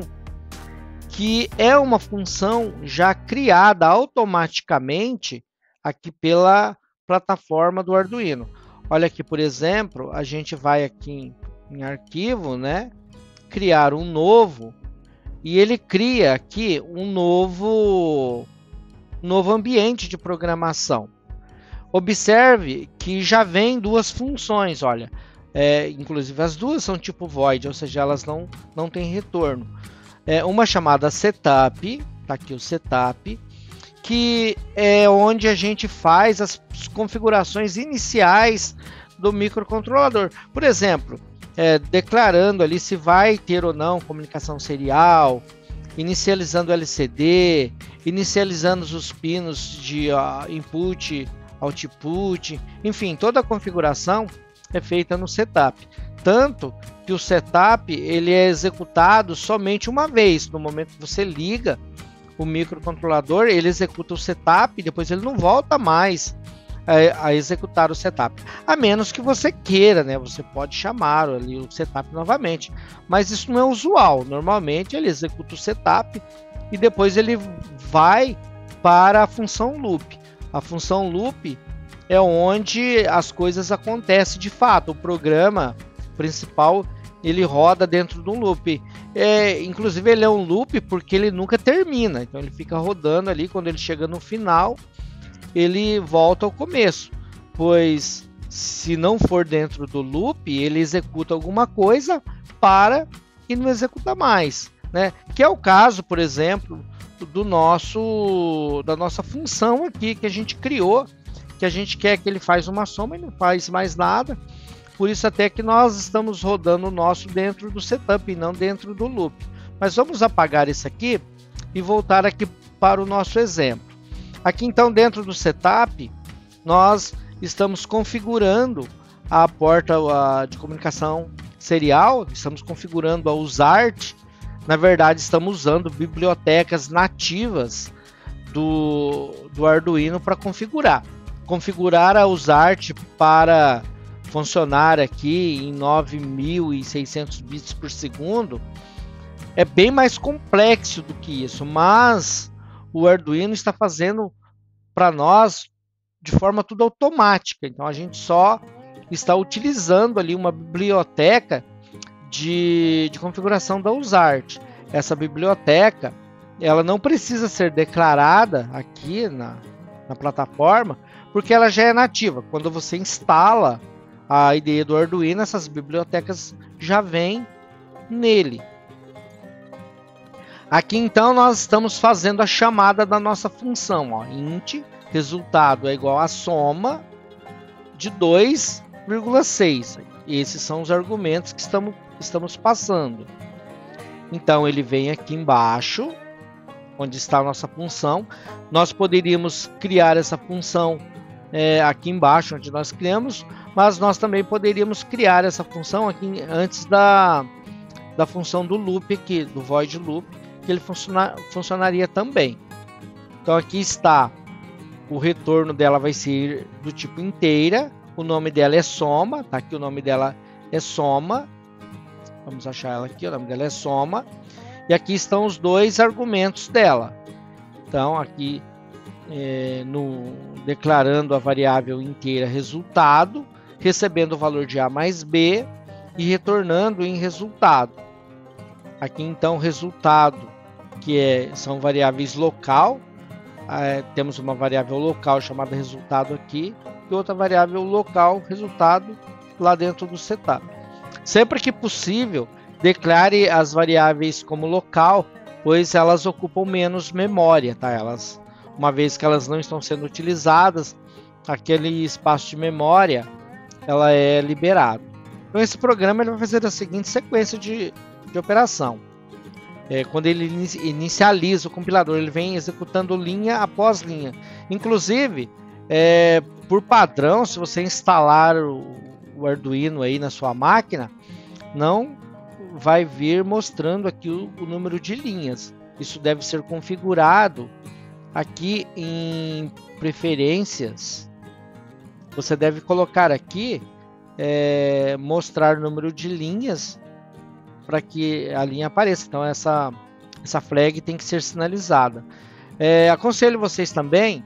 A: que é uma função já criada automaticamente aqui pela plataforma do Arduino. Olha aqui, por exemplo, a gente vai aqui em arquivo, né? Criar um novo, e ele cria aqui um novo novo ambiente de programação. Observe que já vem duas funções, olha, inclusive as duas são tipo void, ou seja, elas não têm retorno. Uma chamada setup, tá aqui o setup, que é onde a gente faz as configurações iniciais do microcontrolador. Por exemplo, declarando ali se vai ter ou não comunicação serial, inicializando o LCD, inicializando os pinos de input, output, enfim, toda a configuração é feita no setup. Tanto que o setup ele é executado somente uma vez. No momento que você liga o microcontrolador, ele executa o setup e depois ele não volta mais a executar o setup. A menos que você queira, né? Você pode chamar ali o setup novamente. Mas isso não é usual. Normalmente ele executa o setup e depois ele vai para a função loop. A função loop é onde as coisas acontecem de fato. O programa principal ele roda dentro de um loop. Inclusive ele é um loop porque ele nunca termina. Então ele fica rodando ali. Quando ele chega no final, ele volta ao começo. Pois se não for dentro do loop, ele executa alguma coisa para e não executa mais, né? Que é o caso, por exemplo, da nossa função aqui que a gente criou, que a gente quer que ele faz uma soma e não faz mais nada. Por isso até que nós estamos rodando o nosso dentro do setup e não dentro do loop. Mas vamos apagar isso aqui e voltar aqui para o nosso exemplo. Aqui então dentro do setup nós estamos configurando a porta de comunicação serial, estamos configurando a USART. Na verdade estamos usando bibliotecas nativas do Arduino para configurar a USART para funcionar aqui em 9.600 bits por segundo é bem mais complexo do que isso, mas o Arduino está fazendo para nós de forma tudo automática. Então a gente só está utilizando ali uma biblioteca de configuração da USART. Essa biblioteca ela não precisa ser declarada aqui na plataforma, porque ela já é nativa. Quando você instala a IDE do Arduino, essas bibliotecas já vêm nele. Aqui então nós estamos fazendo a chamada da nossa função, ó, int resultado é igual a soma de 2,6. Esses são os argumentos que estamos passando. Então ele vem aqui embaixo, onde está a nossa função. Nós poderíamos criar essa função aqui embaixo, onde nós criamos, mas nós também poderíamos criar essa função aqui antes da função do loop aqui, do void loop, que ele funcionaria também. Então aqui está, o retorno dela vai ser do tipo inteira, o nome dela é soma, tá aqui o nome dela é soma, vamos achar ela aqui, o nome dela é soma, e aqui estão os dois argumentos dela. Então aqui declarando a variável inteira resultado, recebendo o valor de A mais B e retornando em resultado. Aqui então resultado, que são variáveis local, temos uma variável local chamada resultado aqui e outra variável local resultado lá dentro do setup. Sempre que possível, declare as variáveis como local, pois elas ocupam menos memória, tá? Uma vez que elas não estão sendo utilizadas, aquele espaço de memória ela é liberado. Então esse programa ele vai fazer a seguinte sequência de operação. Quando ele inicializa o compilador, ele vem executando linha após linha. Inclusive, por padrão, se você instalar o Arduino aí na sua máquina, não vai vir mostrando aqui o número de linhas. Isso deve ser configurado aqui em preferências. Você deve colocar aqui mostrar o número de linhas para que a linha apareça. Então essa flag tem que ser sinalizada. Aconselho vocês também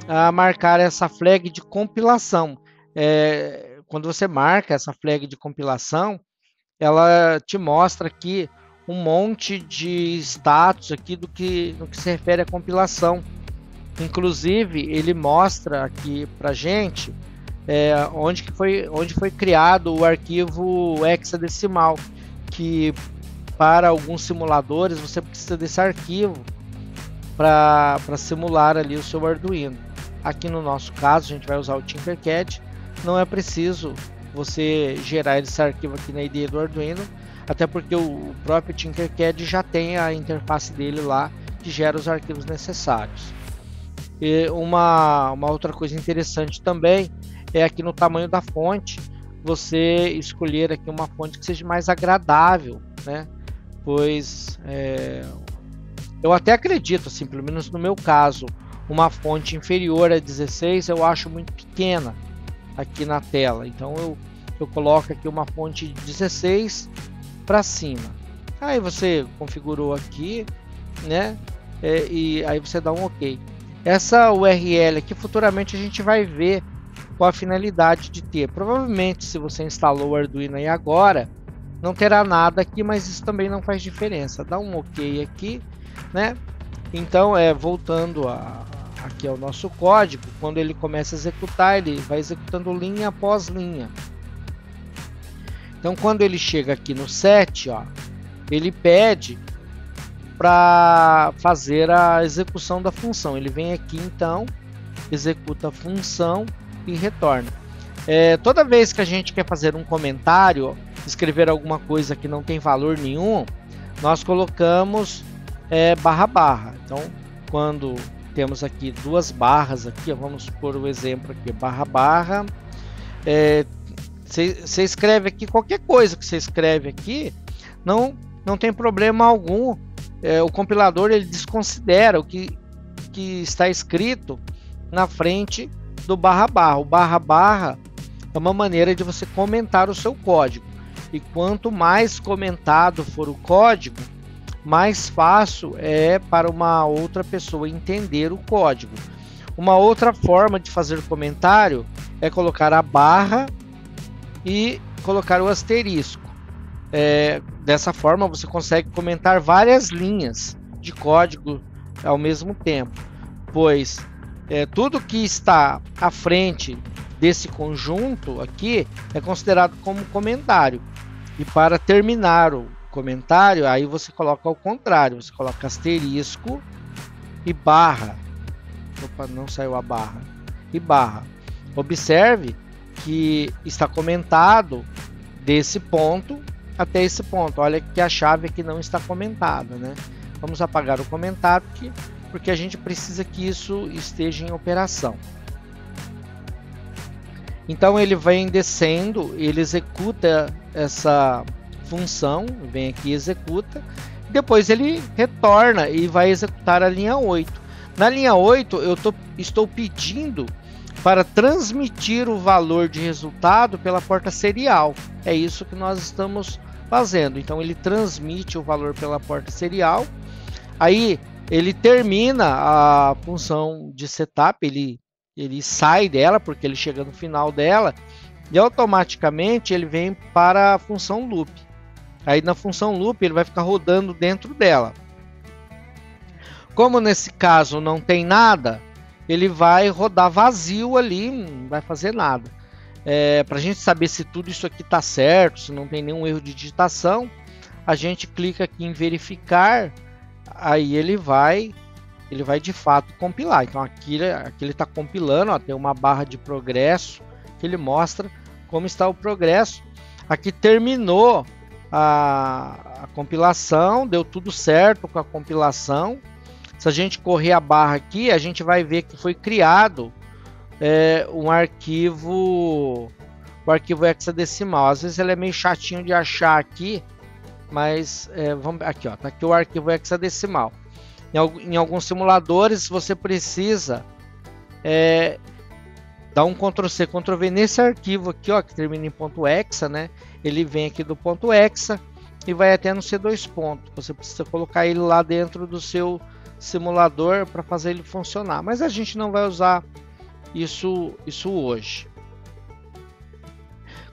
A: a marcar essa flag de compilação. Quando você marca essa flag de compilação, ela te mostra aqui um monte de status aqui no que se refere à compilação. Inclusive, ele mostra aqui para gente onde foi criado o arquivo hexadecimal, que para alguns simuladores você precisa desse arquivo para simular ali o seu Arduino. Aqui no nosso caso, a gente vai usar o Tinkercad, não é preciso você gerar esse arquivo aqui na IDE do Arduino, até porque o próprio Tinkercad já tem a interface dele lá, que gera os arquivos necessários. E uma outra coisa interessante também é aqui no tamanho da fonte, você escolher aqui uma fonte que seja mais agradável, né? Pois eu até acredito, assim, pelo menos no meu caso, uma fonte inferior a 16 eu acho muito pequena aqui na tela. Então eu coloco aqui uma fonte de 16 para cima. Aí você configurou aqui, né? E aí você dá um OK. Essa URL aqui futuramente a gente vai ver qual a finalidade de ter. Provavelmente, se você instalou o Arduino aí agora, não terá nada aqui, mas isso também não faz diferença. Dá um OK aqui, né? Então, voltando aqui ao nosso código, quando ele começa a executar, ele vai executando linha após linha. Então, quando ele chega aqui no 7, ó, ele pede para fazer a execução da função. Ele vem aqui, então, executa a função e retorna. Toda vez que a gente quer fazer um comentário, escrever alguma coisa que não tem valor nenhum, nós colocamos //. Então, quando temos aqui duas barras aqui, vamos por o exemplo aqui, //, você escreve aqui qualquer coisa que você escreve aqui, não tem problema algum. O compilador ele desconsidera o que está escrito na frente do //. O // é uma maneira de você comentar o seu código, e quanto mais comentado for o código, mais fácil é para uma outra pessoa entender o código. Uma outra forma de fazer comentário é colocar a barra e colocar o asterisco. Dessa forma você consegue comentar várias linhas de código ao mesmo tempo, pois tudo que está à frente desse conjunto aqui é considerado como comentário. E para terminar o comentário, aí você coloca ao contrário, você coloca asterisco e barra. Opa, não saiu a barra. E barra. Observe que está comentado desse ponto até esse ponto. Olha que a chave aqui não está comentada, né? Vamos apagar o comentário aqui, porque a gente precisa que isso esteja em operação. Então ele vem descendo, ele executa essa função, vem aqui e executa, depois ele retorna e vai executar a linha 8. Na linha 8 eu estou pedindo para transmitir o valor de resultado pela porta serial. É isso que nós estamos fazendo. Então ele transmite o valor pela porta serial, aí ele termina a função de setup, ele sai dela porque ele chega no final dela, e automaticamente ele vem para a função loop. Aí na função loop ele vai ficar rodando dentro dela. Como nesse caso não tem nada, ele vai rodar vazio ali, não vai fazer nada. Para a gente saber se tudo isso aqui está certo, se não tem nenhum erro de digitação, a gente clica aqui em verificar, aí ele vai de fato compilar. Então aqui ele está compilando, ó, tem uma barra de progresso que ele mostra como está o progresso. Aqui terminou a compilação, deu tudo certo com a compilação. Se a gente correr a barra aqui, a gente vai ver que foi criado o arquivo hexadecimal. Às vezes ele é meio chatinho de achar aqui, mas vamos aqui, ó, tá aqui o arquivo hexadecimal. Em alguns simuladores você precisa dar um Ctrl+C, Ctrl+V nesse arquivo aqui, ó, que termina em .exa, né? Ele vem aqui do .exa e vai até no C2 ponto. Você precisa colocar ele lá dentro do seu simulador para fazer ele funcionar, mas a gente não vai usar isso hoje.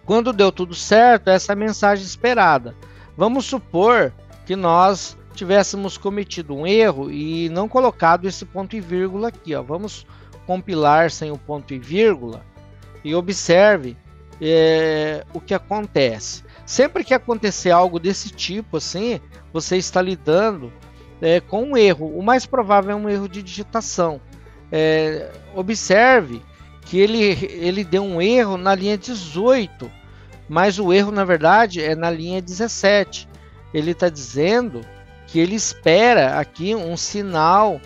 A: Quando deu tudo certo, essa é a mensagem esperada. Vamos supor que nós tivéssemos cometido um erro e não colocado esse ponto e vírgula aqui, ó. Vamos compilar sem o ponto e vírgula e observe o que acontece. Sempre que acontecer algo desse tipo, assim, você está lidando com um erro. O mais provável é um erro de digitação. Observe que ele deu um erro na linha 18, mas o erro, na verdade, é na linha 17. Ele está dizendo que ele espera aqui um sinal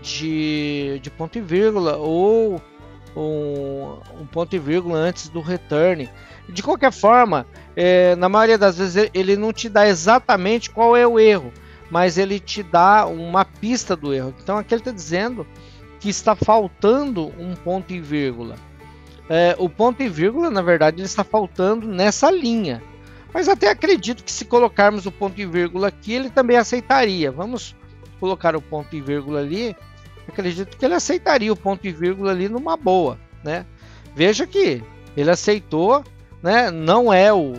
A: de ponto e vírgula ou um ponto e vírgula antes do return. De qualquer forma, na maioria das vezes ele não te dá exatamente qual é o erro, mas ele te dá uma pista do erro. Então aqui ele está dizendo que está faltando um ponto e vírgula. O ponto e vírgula, na verdade, ele está faltando nessa linha. Mas até acredito que se colocarmos o ponto e vírgula aqui, ele também aceitaria. Vamos colocar o ponto e vírgula ali. Acredito que ele aceitaria o ponto e vírgula ali numa boa, né? Veja que ele aceitou, né? Não é o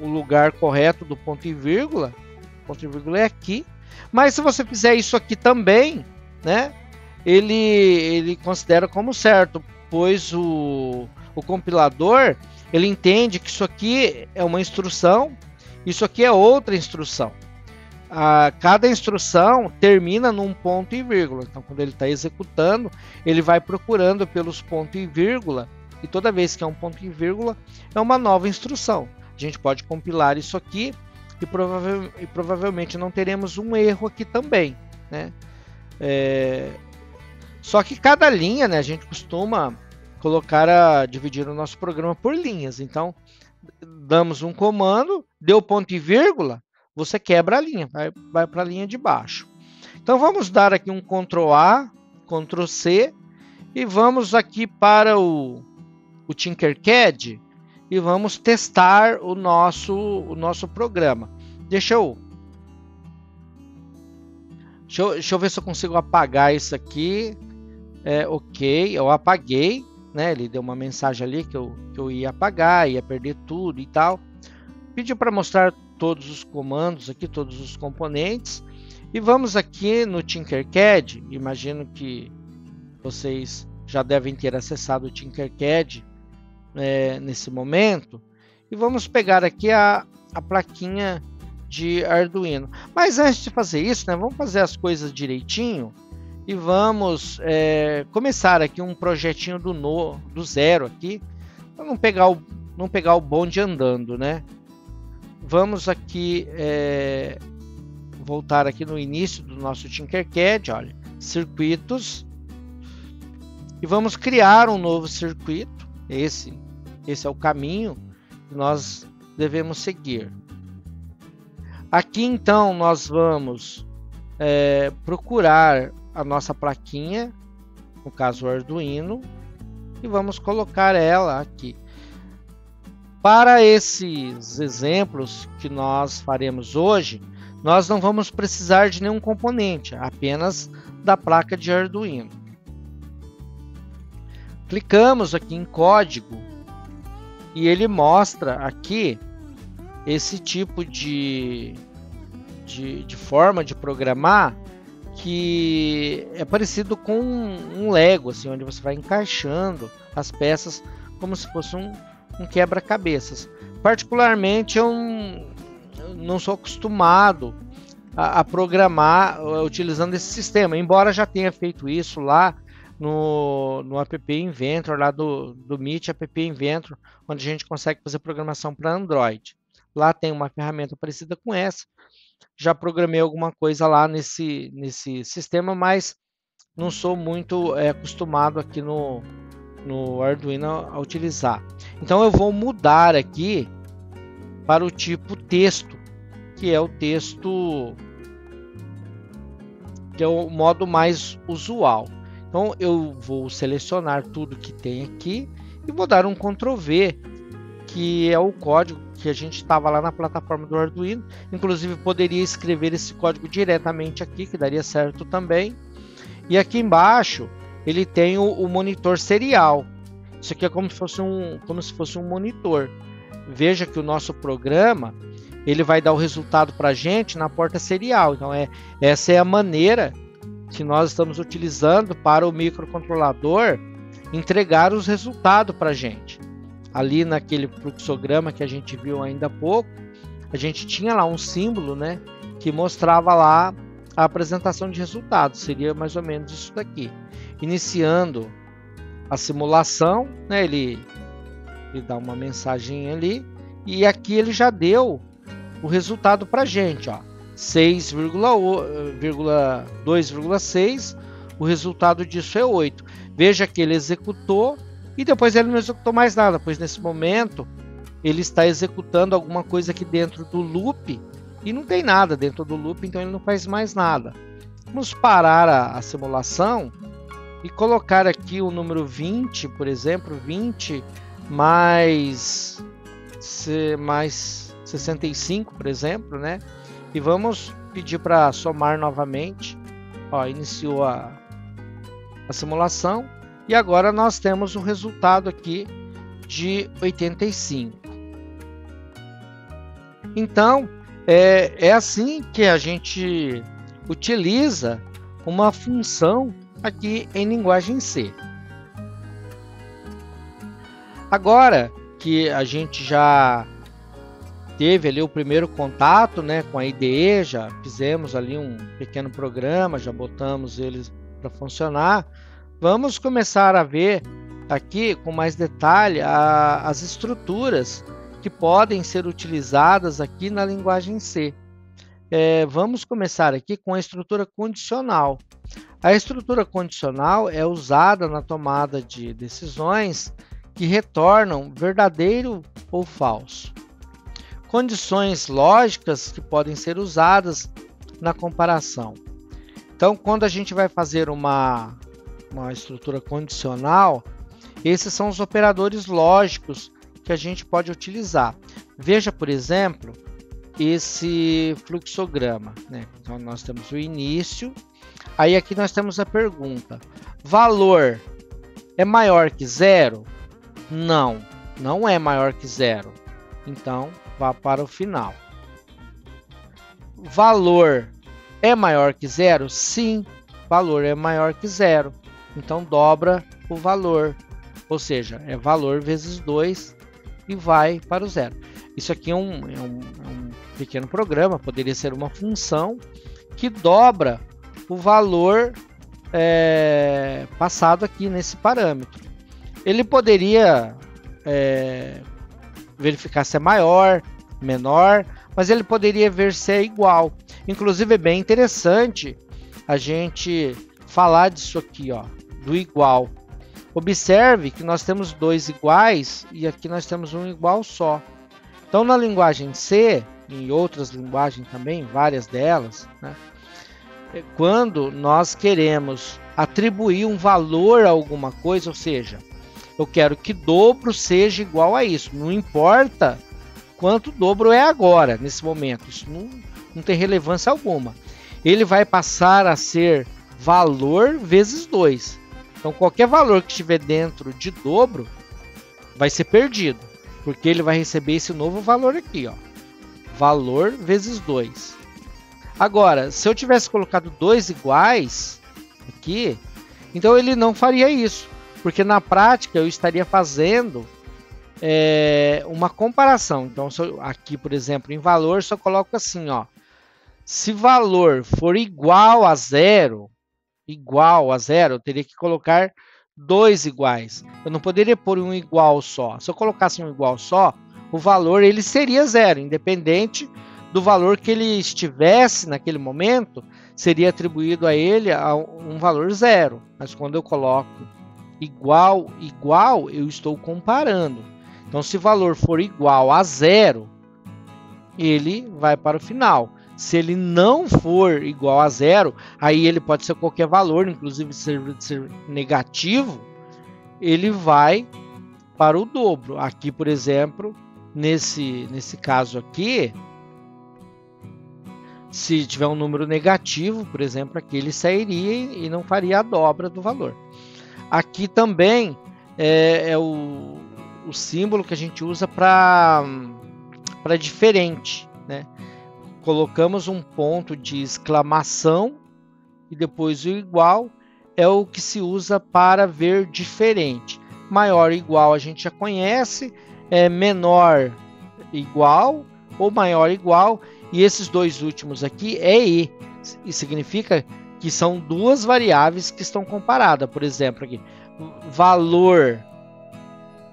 A: lugar correto do ponto e vírgula. O ponto e vírgula é aqui. Mas se você fizer isso aqui também, né? Ele considera como certo, pois o compilador ele entende que isso aqui é uma instrução, isso aqui é outra instrução. Cada instrução termina num ponto e vírgula. Então, quando ele está executando, ele vai procurando pelos pontos e vírgula, e toda vez que é um ponto e vírgula, é uma nova instrução. A gente pode compilar isso aqui e provavelmente não teremos um erro aqui também, né? Só que cada linha, né, a gente costuma dividir o nosso programa por linhas. Então, damos um comando, deu ponto e vírgula, você quebra a linha, vai para a linha de baixo. Então, vamos dar aqui um Ctrl A, Ctrl C, e vamos aqui para o Tinkercad e vamos testar o nosso programa. Deixa eu ver se eu consigo apagar isso aqui. Ok, eu apaguei, né? Ele deu uma mensagem ali que eu ia apagar, ia perder tudo e tal. Pediu para mostrar todos os comandos aqui, todos os componentes. E vamos aqui no Tinkercad. Imagino que vocês já devem ter acessado o Tinkercad nesse momento. E vamos pegar aqui a plaquinha de Arduino. Mas antes de fazer isso, né, vamos fazer as coisas direitinho. E vamos começar aqui um projetinho do zero aqui, para não pegar o bonde andando, né? Vamos aqui voltar aqui no início do nosso Tinkercad, olha, circuitos, e vamos criar um novo circuito. Esse é o caminho que nós devemos seguir. Aqui então nós vamos procurar a nossa plaquinha, no caso o Arduino, e vamos colocar ela aqui. Para esses exemplos que nós faremos hoje, nós não vamos precisar de nenhum componente, apenas da placa de Arduino. Clicamos aqui em código e ele mostra aqui esse tipo de forma de programar que é parecido com um Lego, assim, onde você vai encaixando as peças como se fosse um quebra-cabeças. Particularmente, eu não sou acostumado a programar utilizando esse sistema, embora já tenha feito isso lá no App Inventor, lá do Meet App Inventor, onde a gente consegue fazer programação para Android. Lá tem uma ferramenta parecida com essa. Já programei alguma coisa lá nesse sistema, mas não sou muito acostumado aqui no Arduino a utilizar. Então eu vou mudar aqui para o tipo texto, que é o texto, que é o modo mais usual. Então eu vou selecionar tudo que tem aqui e vou dar um Ctrl V, que é o código que a gente estava lá na plataforma do Arduino. Inclusive poderia escrever esse código diretamente aqui, que daria certo também. E aqui embaixo ele tem o monitor serial. Isso aqui é como se fosse um monitor. Veja que o nosso programa ele vai dar o resultado para a gente na porta serial. Então, essa é a maneira que nós estamos utilizando para o microcontrolador entregar os resultados para a gente. Ali naquele fluxograma que a gente viu ainda há pouco, a gente tinha lá um símbolo, né, que mostrava lá a apresentação de resultados. Seria mais ou menos isso daqui. Iniciando a simulação, né, ele dá uma mensagem ali, e aqui ele já deu o resultado para a gente, ó, 6,2,6, o resultado disso é 8. Veja que ele executou e depois ele não executou mais nada, pois nesse momento ele está executando alguma coisa aqui dentro do loop e não tem nada dentro do loop, então ele não faz mais nada. Vamos parar a simulação e colocar aqui o número 20, por exemplo, 20 mais 65, por exemplo, né? E vamos pedir para somar novamente. Ó, iniciou a simulação e agora nós temos o resultado aqui de 85. Então, é assim que a gente utiliza uma função aqui em linguagem C. Agora que a gente já teve ali o primeiro contato, né, com a IDE, já fizemos ali um pequeno programa, já botamos eles para funcionar, vamos começar a ver aqui com mais detalhe as estruturas que podem ser utilizadas aqui na linguagem C. Vamos começar aqui com a estrutura condicional. A estrutura condicional é usada na tomada de decisões que retornam verdadeiro ou falso. Condições lógicas que podem ser usadas na comparação. Então, quando a gente vai fazer uma estrutura condicional, esses são os operadores lógicos que a gente pode utilizar. Veja, por exemplo, esse fluxograma, né? Então, nós temos o início, aí aqui nós temos a pergunta: valor é maior que zero? Não, não é maior que zero. Então, vá para o final. Valor é maior que zero? Sim, valor é maior que zero. Então, dobra o valor. Ou seja, é valor vezes 2 e vai para o zero. Isso aqui é um pequeno programa, poderia ser uma função que dobra o valor passado aqui nesse parâmetro. Ele poderia verificar se é maior, menor, mas ele poderia ver se é igual. Inclusive é bem interessante a gente falar disso aqui, ó, do igual. Observe que nós temos dois iguais e aqui nós temos um igual só. Então na linguagem C, em outras linguagens também, várias delas, né, quando nós queremos atribuir um valor a alguma coisa, ou seja, eu quero que dobro seja igual a isso. Não importa quanto dobro é agora, nesse momento. Isso não tem relevância alguma. Ele vai passar a ser valor vezes 2. Então, qualquer valor que estiver dentro de dobro vai ser perdido. Porque ele vai receber esse novo valor aqui, ó. Valor vezes 2. Agora, se eu tivesse colocado 2 iguais aqui, então ele não faria isso. Porque na prática eu estaria fazendo uma comparação. Então, aqui, por exemplo, em valor, só coloco assim, ó. Se valor for igual a zero, eu teria que colocar 2 iguais. Eu não poderia pôr um igual só. Se eu colocasse um igual só, o valor ele seria zero, independente do valor que ele estivesse naquele momento, seria atribuído a ele um valor zero. Mas quando eu coloco igual, eu estou comparando. Então, se o valor for igual a zero, ele vai para o final. Se ele não for igual a zero, aí ele pode ser qualquer valor, inclusive ser negativo, ele vai para o dobro. Aqui, por exemplo, nesse caso aqui, se tiver um número negativo, por exemplo, aqui ele sairia e não faria a dobra do valor. Aqui também é o símbolo que a gente usa para diferente. né? Colocamos um ponto de exclamação e depois o igual é o que se usa para ver diferente. Maior igual a gente já conhece, menor igual ou maior igual, e esses dois últimos aqui é e significa que são duas variáveis que estão comparadas. Por exemplo, aqui, valor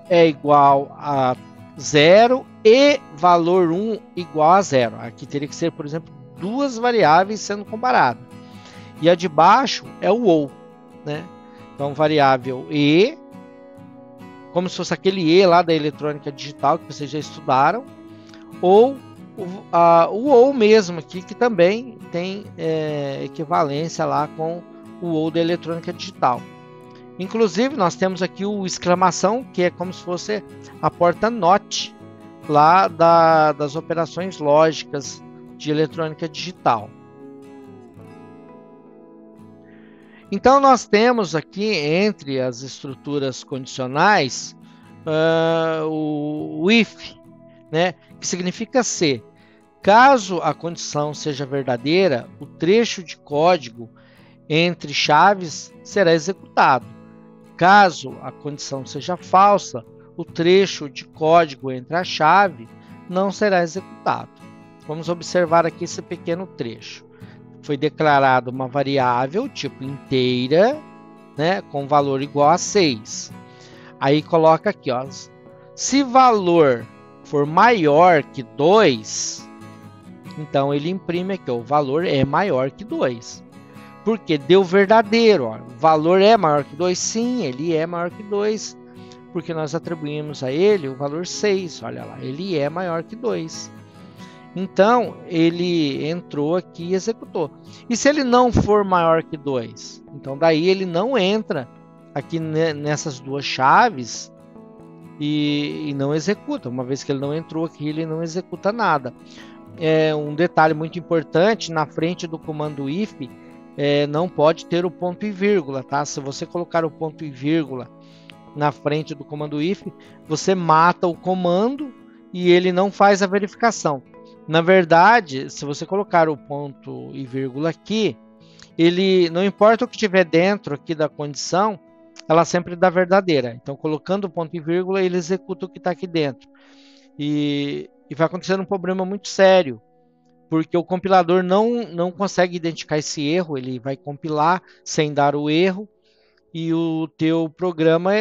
A: é igual a 0 e valor 1 igual a 0. Aqui teria que ser, por exemplo, duas variáveis sendo comparadas. E a de baixo é o ou, né? Então, variável e, como se fosse aquele e lá da eletrônica digital que vocês já estudaram, ou o ou mesmo aqui, que também tem equivalência lá com o ou da eletrônica digital. Inclusive, nós temos aqui o exclamação, que é como se fosse a porta NOT lá das operações lógicas de eletrônica digital. Então, nós temos aqui, entre as estruturas condicionais, o if, né, que significa se. Caso a condição seja verdadeira, o trecho de código entre chaves será executado. Caso a condição seja falsa, o trecho de código entre a chave não será executado. Vamos observar aqui esse pequeno trecho. Foi declarada uma variável tipo inteira, né, com valor igual a 6. Aí coloca aqui, ó, se valor for maior que 2, então ele imprime aqui, ó, o valor é maior que 2. Porque deu verdadeiro, ó, o valor é maior que 2, sim, ele é maior que 2, porque nós atribuímos a ele o valor 6, olha lá, ele é maior que 2. Então, ele entrou aqui e executou. E se ele não for maior que 2? Então, daí ele não entra aqui nessas duas chaves e não executa. Uma vez que ele não entrou aqui, ele não executa nada. Um detalhe muito importante, na frente do comando if, não pode ter o ponto e vírgula, tá? Se você colocar o ponto e vírgula na frente do comando if, você mata o comando e ele não faz a verificação. Na verdade, se você colocar o ponto e vírgula aqui, ele, não importa o que tiver dentro aqui da condição, ela sempre dá verdadeira. Então, colocando o ponto e vírgula, ele executa o que está aqui dentro. E vai acontecer um problema muito sério, porque o compilador não consegue identificar esse erro, ele vai compilar sem dar o erro, e o teu programa,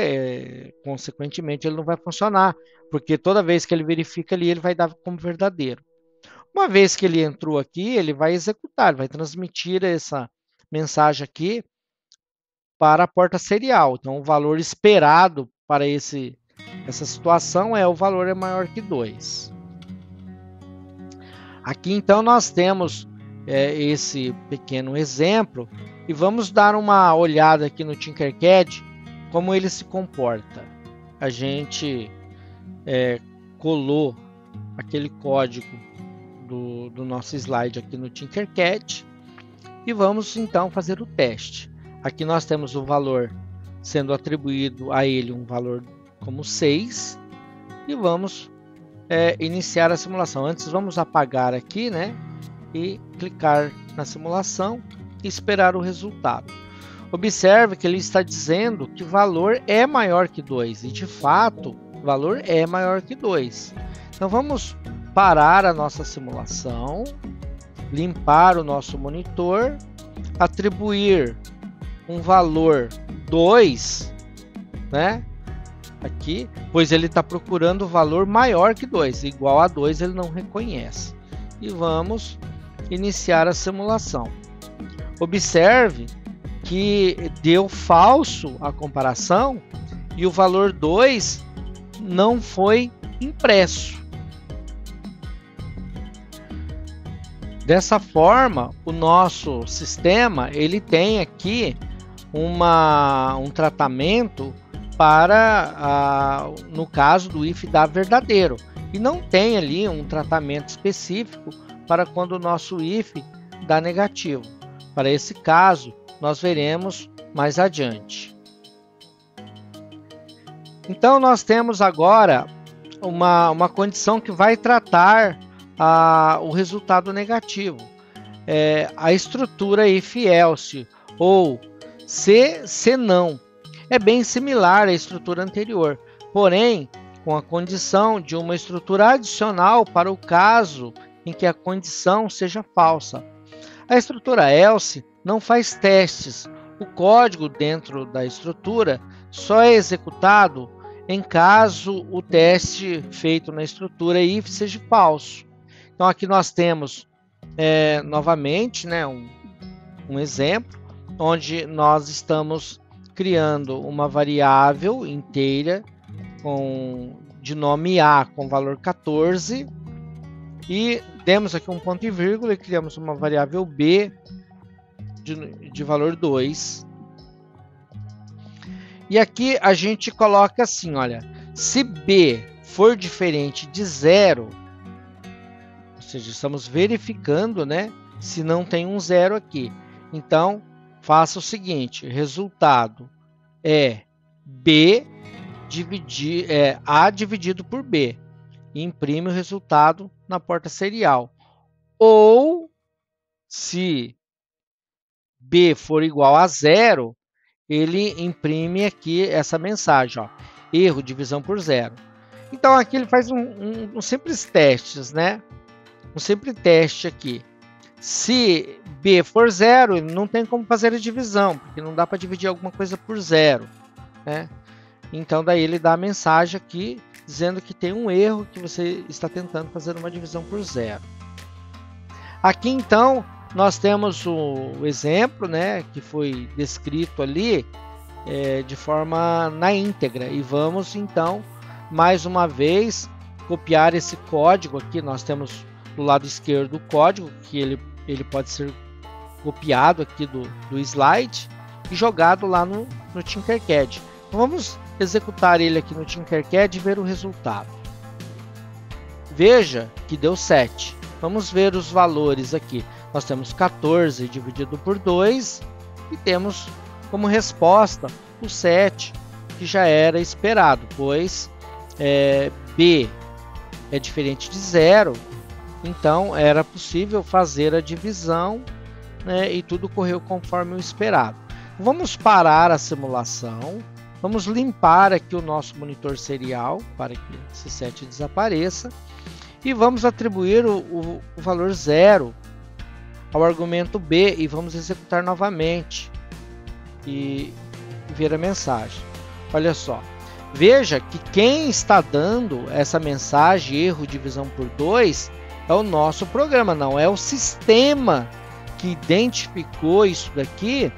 A: consequentemente, ele não vai funcionar, porque toda vez que ele verifica ali, ele vai dar como verdadeiro. Uma vez que ele entrou aqui, ele vai executar, vai transmitir essa mensagem aqui para a porta serial. Então, o valor esperado para essa situação o valor é maior que 2. Aqui, então, nós temos esse pequeno exemplo e vamos dar uma olhada aqui no Tinkercad como ele se comporta. A gente colou aquele código do nosso slide aqui no Tinkercad e vamos então fazer o teste. Aqui nós temos o valor sendo atribuído a ele um valor como 6 e vamos iniciar a simulação. Antes vamos apagar aqui, né, e clicar na simulação e esperar o resultado. Observe que ele está dizendo que o valor é maior que 2 e de fato o valor é maior que 2. Então vamos parar a nossa simulação, limpar o nosso monitor, atribuir um valor 2, né? Aqui, pois ele está procurando o valor maior que 2, igual a 2 ele não reconhece. E vamos iniciar a simulação. Observe que deu falso a comparação e o valor 2 não foi impresso. Dessa forma, o nosso sistema ele tem aqui um tratamento para, no caso do if dar verdadeiro, e não tem ali um tratamento específico para quando o nosso if dá negativo. Para esse caso, nós veremos mais adiante. Então, nós temos agora uma condição que vai tratar o resultado negativo. A estrutura if-else ou se não é bem similar à estrutura anterior, porém com a condição de uma estrutura adicional para o caso em que a condição seja falsa. A estrutura else não faz testes. O código dentro da estrutura só é executado em caso o teste feito na estrutura if seja falso. Então aqui nós temos novamente, né, um exemplo onde nós estamos criando uma variável inteira de nome A com valor 14 e demos aqui um ponto e vírgula e criamos uma variável B de valor 2. E aqui a gente coloca assim, olha, se B for diferente de 0, ou seja, estamos verificando, né, se não tem um 0 aqui. Então, faça o seguinte, resultado é A dividido por B. E imprime o resultado na porta serial. Ou, se B for igual a 0, ele imprime aqui essa mensagem, ó, erro, divisão por 0. Então, aqui ele faz um simples testes, né? Um simples teste aqui. Se B for 0, não tem como fazer a divisão, porque não dá para dividir alguma coisa por 0, né? Então, daí ele dá a mensagem aqui, dizendo que tem um erro, que você está tentando fazer uma divisão por 0. Aqui, então, nós temos o exemplo, né, que foi descrito ali de forma na íntegra. E vamos, então, mais uma vez, copiar esse código aqui. Nós temos do lado esquerdo o código, que ele pode ser copiado aqui do slide e jogado lá no Tinkercad. Então, vamos executar ele aqui no Tinkercad e ver o resultado. Veja que deu 7. Vamos ver os valores aqui. Nós temos 14 dividido por 2 e temos como resposta o 7, que já era esperado, pois B é diferente de 0, então era possível fazer a divisão, né, e tudo correu conforme o esperado. Vamos parar a simulação, vamos limpar aqui o nosso monitor serial para que esse 7 desapareça e vamos atribuir o valor 0 ao argumento B e vamos executar novamente e ver a mensagem. Olha só, veja que quem está dando essa mensagem erro divisão por 2 é o nosso programa, não é o sistema que identificou isso daqui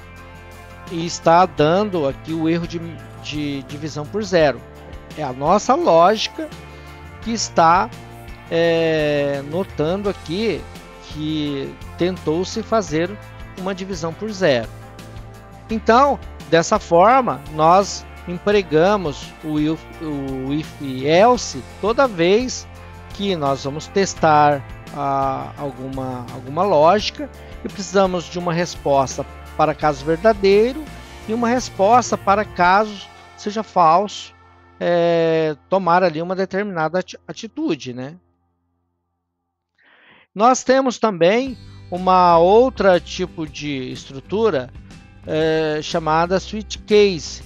A: e está dando aqui o erro de divisão por 0. É a nossa lógica que está notando aqui que tentou-se fazer uma divisão por 0. Então, dessa forma, nós empregamos o if-else toda vez que nós vamos testar alguma lógica e precisamos de uma resposta para caso verdadeiro e uma resposta para caso seja falso, tomar ali uma determinada atitude, né? Nós temos também uma outra tipo de estrutura chamada switch case,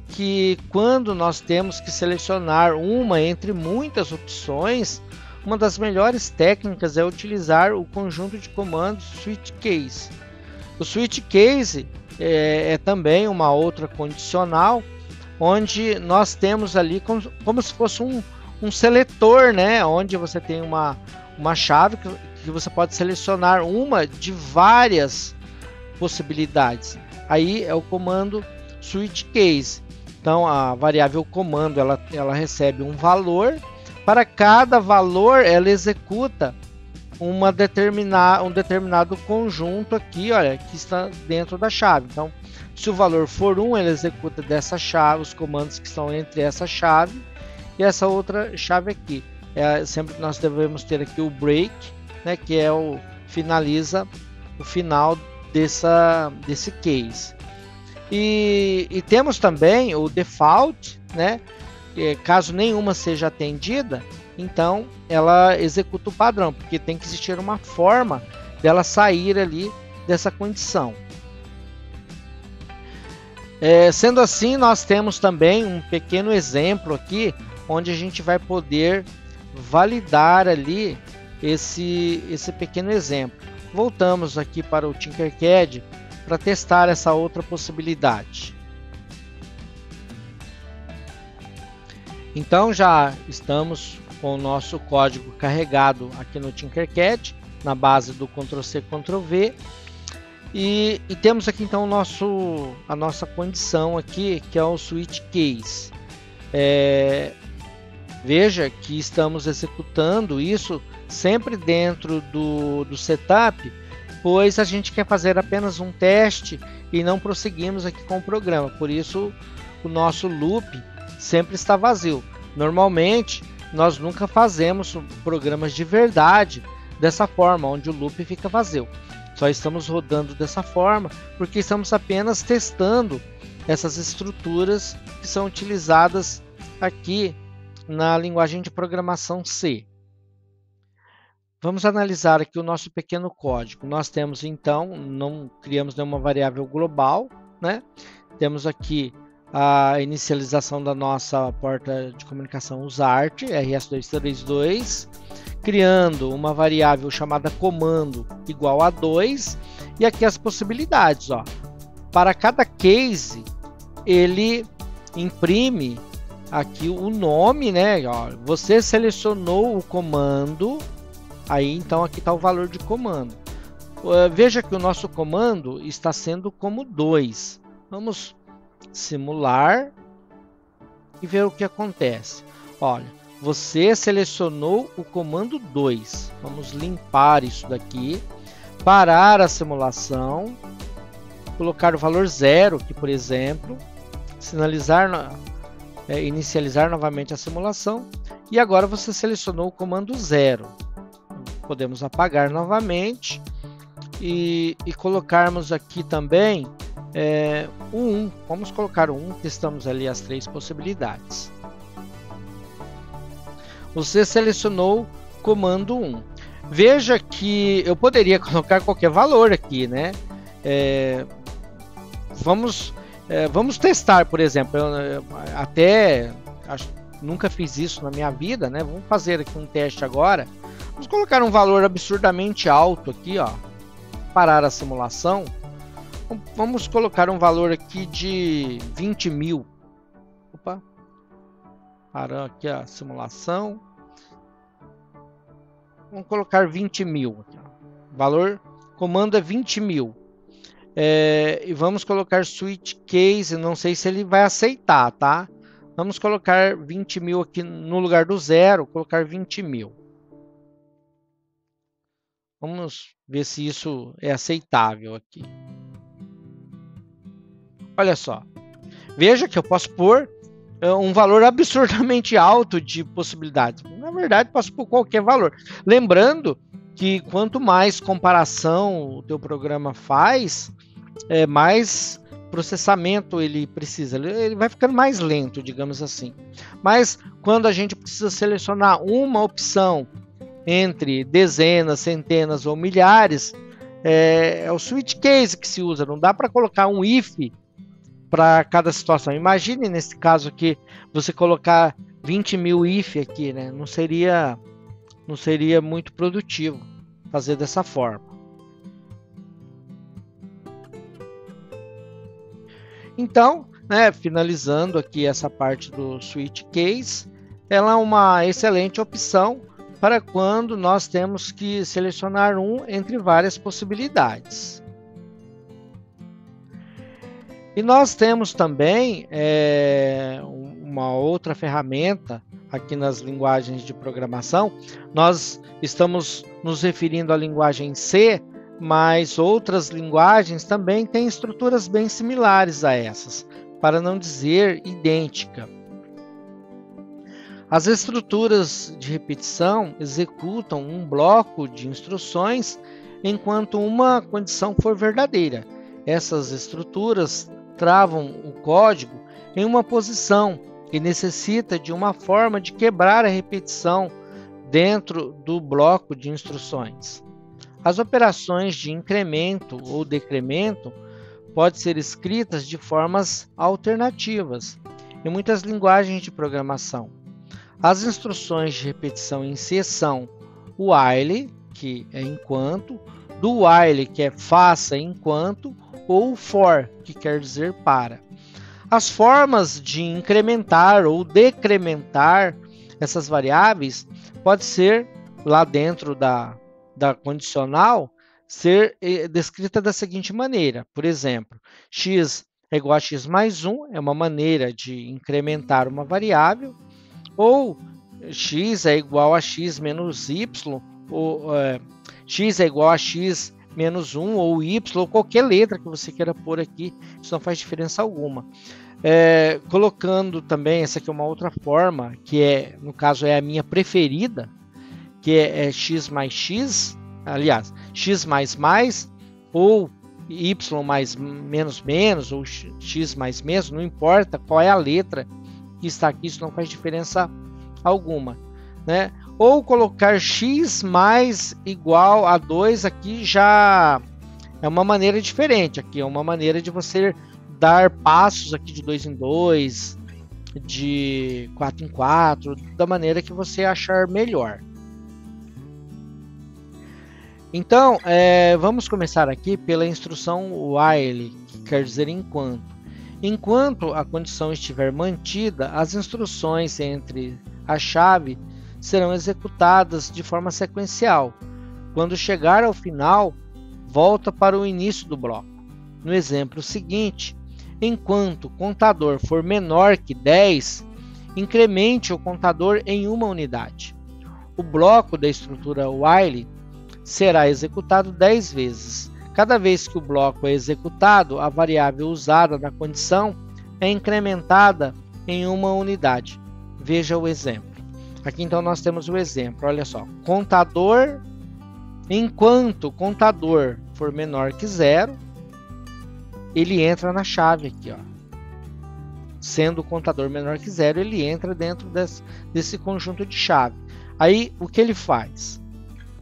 A: que quando nós temos que selecionar uma entre muitas opções, uma das melhores técnicas é utilizar o conjunto de comandos switch case. O switch case é também uma outra condicional, onde nós temos ali como se fosse um seletor, né? Onde você tem uma chave que você pode selecionar uma de várias possibilidades. Aí é o comando switch case. Então a variável comando ela recebe um valor. Para cada valor ela executa um determinado conjunto aqui, olha, que está dentro da chave. Então, se o valor for 1, ela executa dessa chave os comandos que estão entre essa chave e essa outra chave aqui. Sempre nós devemos ter aqui o break, né, que é o final desse case. E temos também o default, né, que caso nenhuma seja atendida, então ela executa o padrão, porque tem que existir uma forma dela sair ali dessa condição. Sendo assim, nós temos também um pequeno exemplo aqui, onde a gente vai poder validar ali esse pequeno exemplo. Voltamos aqui para o Tinkercad para testar essa outra possibilidade. Então já estamos com o nosso código carregado aqui no Tinkercad, na base do Ctrl+C, Ctrl+V. E temos aqui então a nossa condição aqui, que é o switch case. Veja que estamos executando isso sempre dentro do setup, pois a gente quer fazer apenas um teste e não prosseguimos aqui com o programa. Por isso o nosso loop sempre está vazio. Normalmente nós nunca fazemos programas de verdade dessa forma, onde o loop fica vazio. Só estamos rodando dessa forma porque estamos apenas testando essas estruturas que são utilizadas aqui na linguagem de programação C. Vamos analisar aqui o nosso pequeno código. Nós temos então, não criamos nenhuma variável global, né? Temos aqui a inicialização da nossa porta de comunicação USART, RS232, criando uma variável chamada comando igual a 2, e aqui as possibilidades, ó. Para cada case, ele imprime aqui o nome, né? Ó, você selecionou o comando, aí então aqui está o valor de comando. Veja que o nosso comando está sendo como 2. Vamos simular e ver o que acontece. Olha, você selecionou o comando 2. Vamos limpar isso daqui, parar a simulação, colocar o valor 0 aqui, por exemplo, inicializar novamente a simulação, e agora você selecionou o comando 0. Podemos apagar novamente e colocarmos aqui também o 1. Vamos colocar o 1, testamos ali as 3 possibilidades. Você selecionou comando 1. Veja que eu poderia colocar qualquer valor aqui, né? Vamos testar, por exemplo. Eu nunca fiz isso na minha vida, né? Vamos fazer aqui um teste agora. Vamos colocar um valor absurdamente alto aqui, ó. Parar a simulação. Vamos colocar um valor aqui de 20 mil. Opa. Parar aqui a simulação. Vamos colocar 20 mil. Valor, comando é 20 mil. E vamos colocar switch case. Não sei se ele vai aceitar, tá? Vamos colocar 20 mil aqui no lugar do 0. Colocar 20 mil. Vamos ver se isso é aceitável aqui. Olha só. Veja que eu posso pôr um valor absurdamente alto de possibilidades. Na verdade, posso pôr qualquer valor. Lembrando que quanto mais comparação o teu programa faz, mais processamento ele precisa. Ele vai ficando mais lento, digamos assim. Mas quando a gente precisa selecionar uma opção entre dezenas, centenas ou milhares, é o switch case que se usa. Não dá para colocar um if para cada situação. Imagine nesse caso aqui, você colocar 20 mil if aqui, né? Não seria muito produtivo fazer dessa forma. Então, né, finalizando aqui essa parte do switch case, ela é uma excelente opção para quando nós temos que selecionar um entre várias possibilidades. E nós temos também uma outra ferramenta aqui nas linguagens de programação. Nós estamos nos referindo à linguagem C, mas outras linguagens também têm estruturas bem similares a essas, para não dizer idêntica. As estruturas de repetição executam um bloco de instruções enquanto uma condição for verdadeira. Essas estruturas travam o código em uma posição e necessita de uma forma de quebrar a repetição dentro do bloco de instruções. As operações de incremento ou decremento podem ser escritas de formas alternativas em muitas linguagens de programação. As instruções de repetição em C são o while, que é enquanto, do while, que é faça enquanto, ou for, que quer dizer para. As formas de incrementar ou decrementar essas variáveis pode ser, lá dentro da condicional, ser descrita da seguinte maneira. Por exemplo, x é igual a x mais 1, é uma maneira de incrementar uma variável, ou x é igual a x menos y, ou x é igual a x menos 1, ou y, ou qualquer letra que você queira pôr aqui, isso não faz diferença alguma. Colocando também, essa aqui é uma outra forma, que é, no caso, é a minha preferida, que é x mais x, aliás, x mais mais, ou y mais menos menos, ou x mais menos, não importa qual é a letra que está aqui, isso não faz diferença alguma, né? Ou colocar x mais igual a 2 aqui já é uma maneira diferente, aqui é uma maneira de você dar passos aqui de 2 em 2, de 4 em 4, da maneira que você achar melhor. Então, vamos começar aqui pela instrução while, que quer dizer enquanto. Enquanto a condição estiver mantida, as instruções entre a chave serão executadas de forma sequencial. Quando chegar ao final, volta para o início do bloco. No exemplo seguinte, enquanto o contador for menor que 10, incremente o contador em uma unidade. O bloco da estrutura while será executado 10 vezes. Cada vez que o bloco é executado, a variável usada na condição é incrementada em uma unidade. Veja o exemplo. Aqui então nós temos o exemplo, olha só. Contador, enquanto o contador for menor que 0, ele entra na chave aqui, ó. Sendo o contador menor que 0, ele entra dentro desse conjunto de chave. Aí, o que ele faz?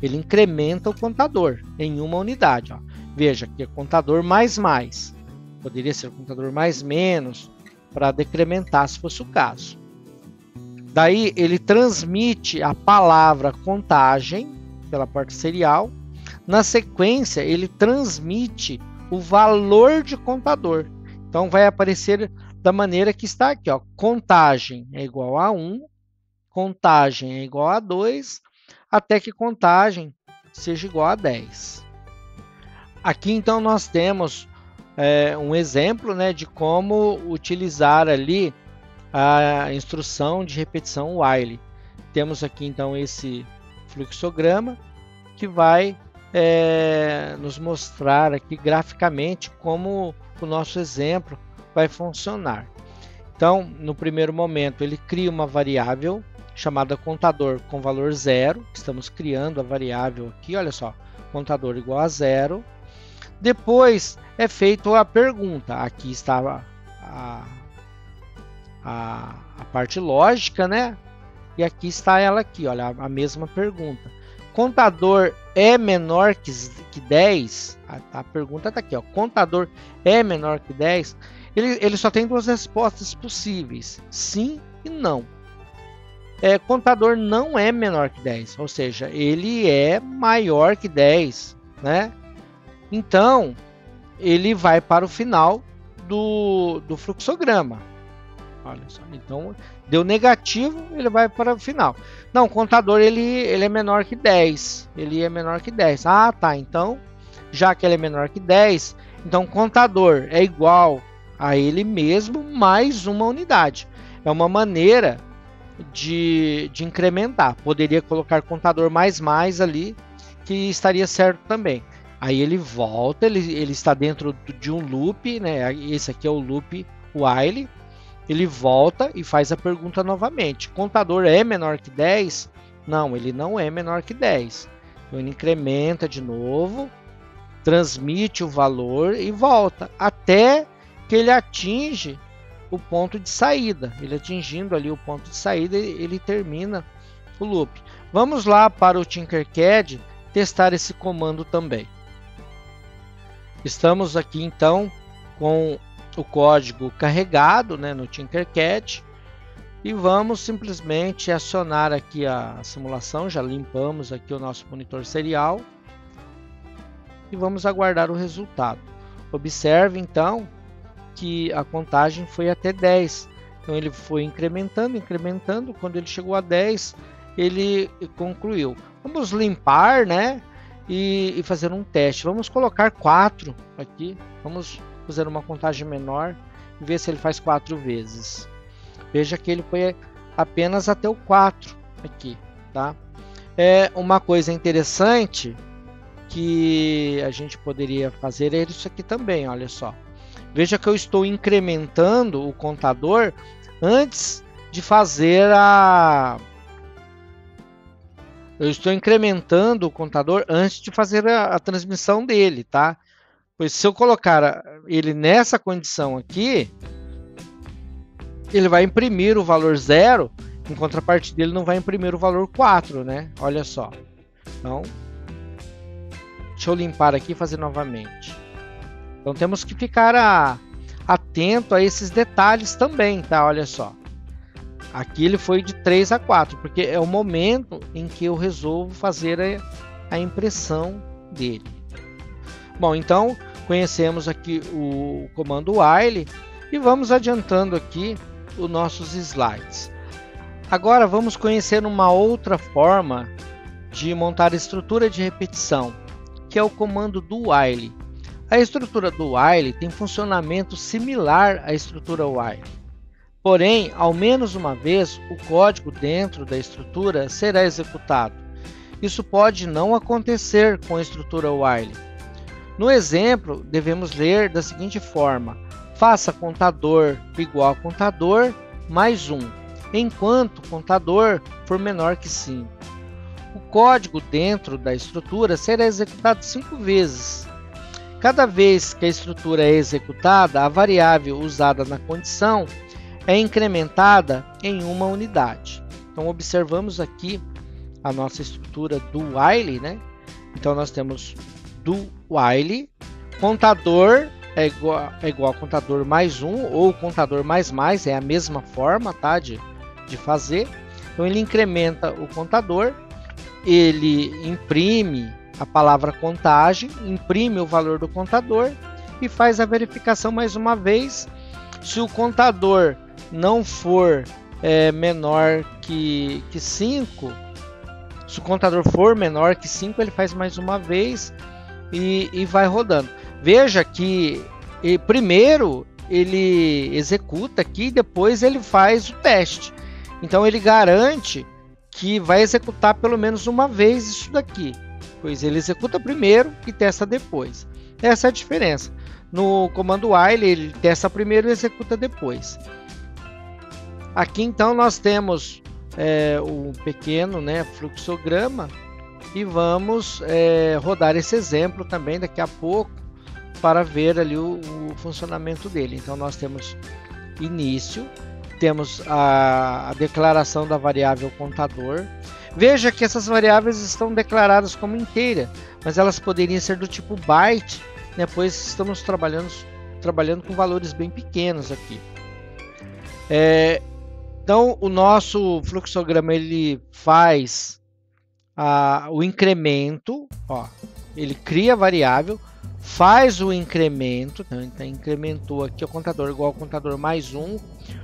A: Ele incrementa o contador em uma unidade, ó. Veja que é contador mais mais. Poderia ser contador mais menos, para decrementar se fosse o caso. Daí, ele transmite a palavra contagem pela porta serial. Na sequência, ele transmite o valor de contador. Então, vai aparecer da maneira que está aqui, ó. Contagem é igual a 1, contagem é igual a 2, até que contagem seja igual a 10. Aqui, então, nós temos um exemplo, né, de como utilizar ali a instrução de repetição while. Temos aqui, então, esse fluxograma que vai nos mostrar aqui graficamente como o nosso exemplo vai funcionar. Então, no primeiro momento, ele cria uma variável chamada contador com valor 0. Estamos criando a variável aqui, olha só, contador igual a 0. Depois é feita a pergunta. Aqui está a parte lógica, né? E aqui está ela aqui, olha, a mesma pergunta. Contador é menor que 10? A pergunta está aqui, ó. Contador é menor que 10? Ele só tem duas respostas possíveis, sim e não. Contador não é menor que 10, ou seja, ele é maior que 10, né? Então, ele vai para o final do fluxograma. Olha só, então, deu negativo, ele vai para o final. Não, o contador ele é menor que 10. Ele é menor que 10. Ah, tá. Então, já que ele é menor que 10, então o contador é igual a ele mesmo mais uma unidade. É uma maneira de incrementar. Poderia colocar contador mais ali, que estaria certo também. Aí ele volta, ele está dentro de um loop, né? Esse aqui é o loop while. Ele volta e faz a pergunta novamente. Contador é menor que 10? Não, ele não é menor que 10. Então ele incrementa de novo, transmite o valor e volta até que ele atinge o ponto de saída. Ele atingindo ali o ponto de saída, ele termina o loop. Vamos lá para o Tinkercad testar esse comando também. Estamos aqui então com o código carregado, né, no Tinkercad, e vamos simplesmente acionar aqui a simulação. Já limpamos aqui o nosso monitor serial e vamos aguardar o resultado. Observe então que a contagem foi até 10. Então ele foi incrementando, incrementando. Quando ele chegou a 10, ele concluiu. Vamos limpar, né? E fazer um teste. Vamos colocar 4 aqui. Vamos fazer uma contagem menor e ver se ele faz 4 vezes. Veja que ele foi apenas até o 4 aqui, tá? Uma coisa interessante que a gente poderia fazer é isso aqui também, olha só. Veja que eu estou incrementando o contador antes de fazer Eu estou incrementando o contador antes de fazer a transmissão dele, tá? Pois se eu colocar ele nessa condição aqui, ele vai imprimir o valor 0, em contrapartida ele não vai imprimir o valor 4, né? Olha só. Então, deixa eu limpar aqui e fazer novamente. Então temos que ficar atento a esses detalhes também, tá? Olha só. Aqui ele foi de 3 a 4, porque é o momento em que eu resolvo fazer a impressão dele. Bom, então conhecemos aqui o comando while e vamos adiantando aqui os nossos slides. Agora vamos conhecer uma outra forma de montar a estrutura de repetição, que é o comando do while. A estrutura do while tem funcionamento similar à estrutura while. Porém, ao menos uma vez, o código dentro da estrutura será executado. Isso pode não acontecer com a estrutura while. No exemplo, devemos ler da seguinte forma: faça contador igual a contador mais 1, enquanto contador for menor que 5. O código dentro da estrutura será executado 5 vezes. Cada vez que a estrutura é executada, a variável usada na condição é incrementada em uma unidade. Então observamos aqui a nossa estrutura do while, né? Então nós temos do while, contador é igual a contador mais 1, ou contador mais, é a mesma forma, tá, de fazer. Então ele incrementa o contador, ele imprime a palavra contagem, imprime o valor do contador e faz a verificação mais uma vez. Se o contador não for menor que 5, se o contador for menor que 5, ele faz mais uma vez e vai rodando. Veja que primeiro ele executa aqui e depois ele faz o teste. Então ele garante que vai executar pelo menos uma vez isso daqui, pois ele executa primeiro e testa depois. Essa é a diferença. No comando while ele testa primeiro e executa depois. Aqui então nós temos um pequeno, né, fluxograma e vamos rodar esse exemplo também daqui a pouco para ver ali o funcionamento dele. Então nós temos início, temos a declaração da variável contador. Veja que essas variáveis estão declaradas como inteira, mas elas poderiam ser do tipo byte, né, pois estamos trabalhando com valores bem pequenos aqui. Então o nosso fluxograma ele faz o incremento, ó, ele cria a variável, faz o incremento, então incrementou aqui o contador igual ao contador mais 1,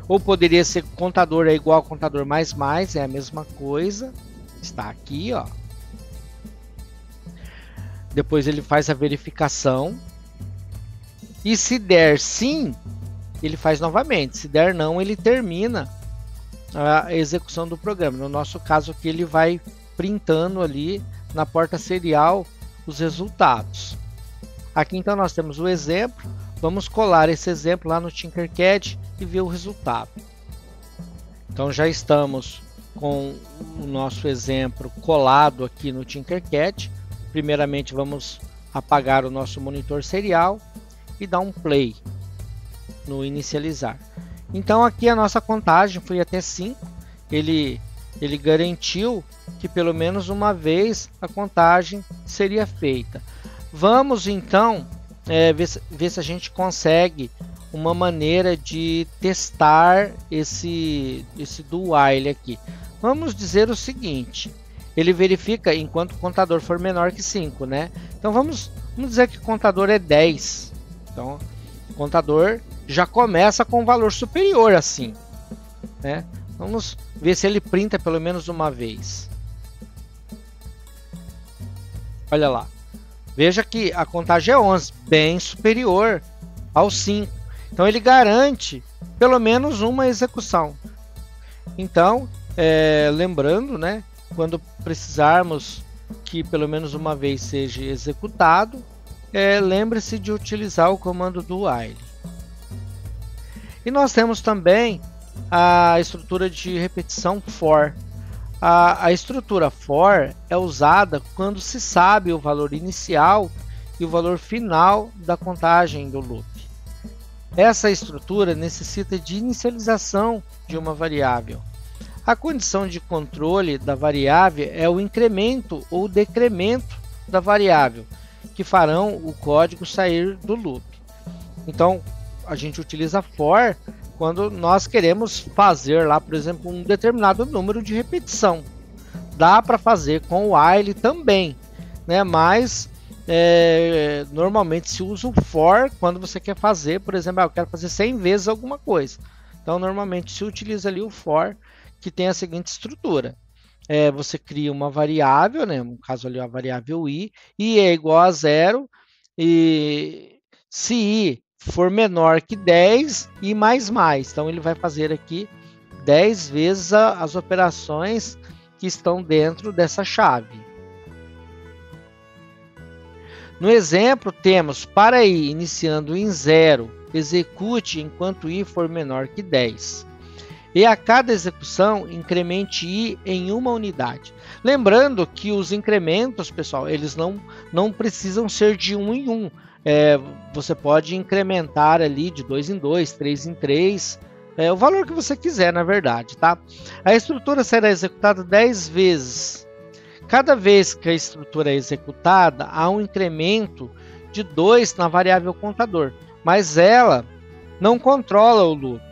A: ou poderia ser contador é igual ao contador mais, é a mesma coisa, está aqui, ó. Depois ele faz a verificação e se der sim, ele faz novamente, se der não, ele termina a execução do programa. No nosso caso aqui ele vai printando ali na porta serial os resultados. Aqui então nós temos o exemplo, vamos colar esse exemplo lá no Tinkercad e ver o resultado. Então já estamos com o nosso exemplo colado aqui no Tinkercad. Primeiramente vamos apagar o nosso monitor serial e dar um play no inicializar. Então aqui a nossa contagem foi até 5, ele ele garantiu que pelo menos uma vez a contagem seria feita. Vamos então ver se a gente consegue uma maneira de testar esse do while aqui. Vamos dizer o seguinte: ele verifica enquanto o contador for menor que 5, né? Então vamos dizer que o contador é 10. Então o contador já começa com um valor superior a 5, né? Vamos ver se ele printa pelo menos uma vez. Olha lá. Veja que a contagem é 11, bem superior ao 5. Então ele garante pelo menos uma execução. Então, lembrando, né, quando precisarmos que pelo menos uma vez seja executado, lembre-se de utilizar o comando do while. E nós temos também a estrutura de repetição for. A estrutura for é usada quando se sabe o valor inicial e o valor final da contagem do loop. Essa estrutura necessita de inicialização de uma variável. A condição de controle da variável é o incremento ou decremento da variável, que farão o código sair do loop. Então, a gente utiliza for quando nós queremos fazer lá, por exemplo, um determinado número de repetição. Dá para fazer com o while também, né? Mas normalmente se usa o for quando você quer fazer, por exemplo, eu quero fazer 100 vezes alguma coisa. Então normalmente se utiliza ali o for, que tem a seguinte estrutura: você cria uma variável, né? No caso ali a variável i é igual a 0, e se i for menor que 10 e mais. Então ele vai fazer aqui 10 vezes as operações que estão dentro dessa chave. No exemplo temos: para i iniciando em 0, execute enquanto i for menor que 10. E a cada execução incremente i em uma unidade. Lembrando que os incrementos, pessoal, eles não precisam ser de 1 em 1. Você pode incrementar ali de 2 em 2, 3 em 3, o valor que você quiser, na verdade, tá? A estrutura será executada 10 vezes. Cada vez que a estrutura é executada, há um incremento de 2 na variável contador, mas ela não controla o loop.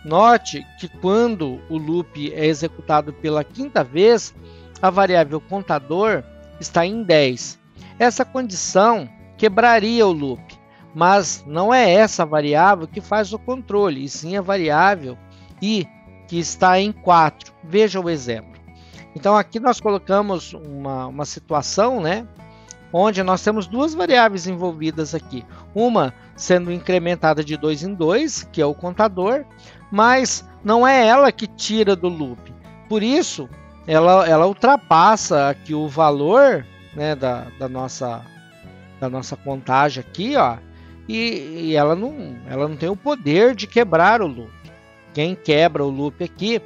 A: Note que quando o loop é executado pela 5ª vez, a variável contador está em 10. Essa condição quebraria o loop, mas não é essa variável que faz o controle, e sim a variável i, que está em 4. Veja o exemplo. Então aqui nós colocamos uma situação, né, onde nós temos duas variáveis envolvidas aqui. Uma sendo incrementada de 2 em 2, que é o contador, mas não é ela que tira do loop. Por isso, ela ultrapassa aqui o valor, né, da nossa contagem aqui, ó, e ela não tem o poder de quebrar o loop. Quem quebra o loop aqui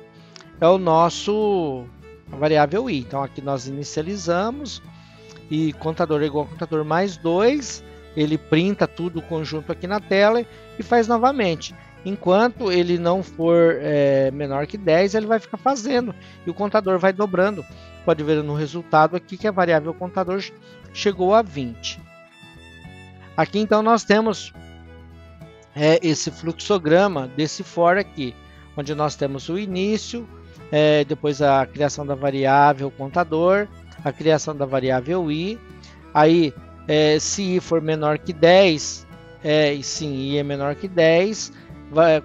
A: é a variável i. Então aqui nós inicializamos e contador é igual a contador mais 2, ele printa tudo o conjunto aqui na tela e faz novamente. Enquanto ele não for menor que 10, ele vai ficar fazendo e o contador vai dobrando. Pode ver no resultado aqui que a variável contador chegou a 20. Aqui então nós temos esse fluxograma desse for aqui, onde nós temos o início, depois a criação da variável contador, a criação da variável i, aí se i for menor que 10, e sim, i é menor que 10,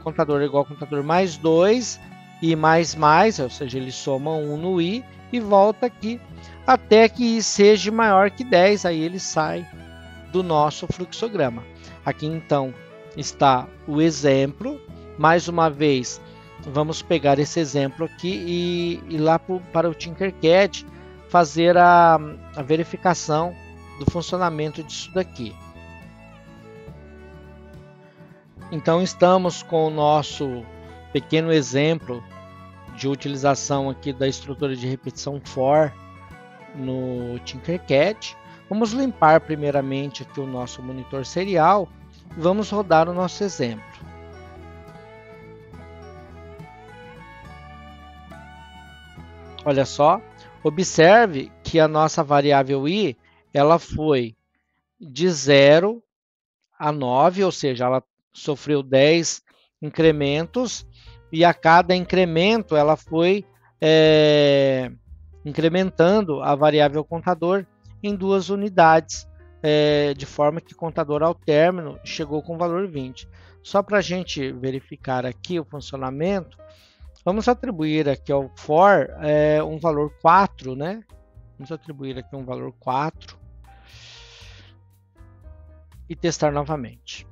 A: contador é igual a contador mais 2, i mais, ou seja, ele soma 1 no i e volta aqui, até que i seja maior que 10, aí ele sai do nosso fluxograma. Aqui então está o exemplo. Mais uma vez, vamos pegar esse exemplo aqui e ir lá para o Tinkercad fazer a verificação do funcionamento disso daqui. Então estamos com o nosso pequeno exemplo de utilização aqui da estrutura de repetição for no Tinkercad. Vamos limpar primeiramente aqui o nosso monitor serial e vamos rodar o nosso exemplo. Olha só, observe que a nossa variável i, ela foi de 0 a 9, ou seja, ela sofreu 10 incrementos, e a cada incremento ela foi incrementando a variável contador em 2 unidades, de forma que o contador ao término chegou com o valor 20. Só para a gente verificar aqui o funcionamento, vamos atribuir aqui ao for um valor 4, né? Vamos atribuir aqui um valor 4 e testar novamente.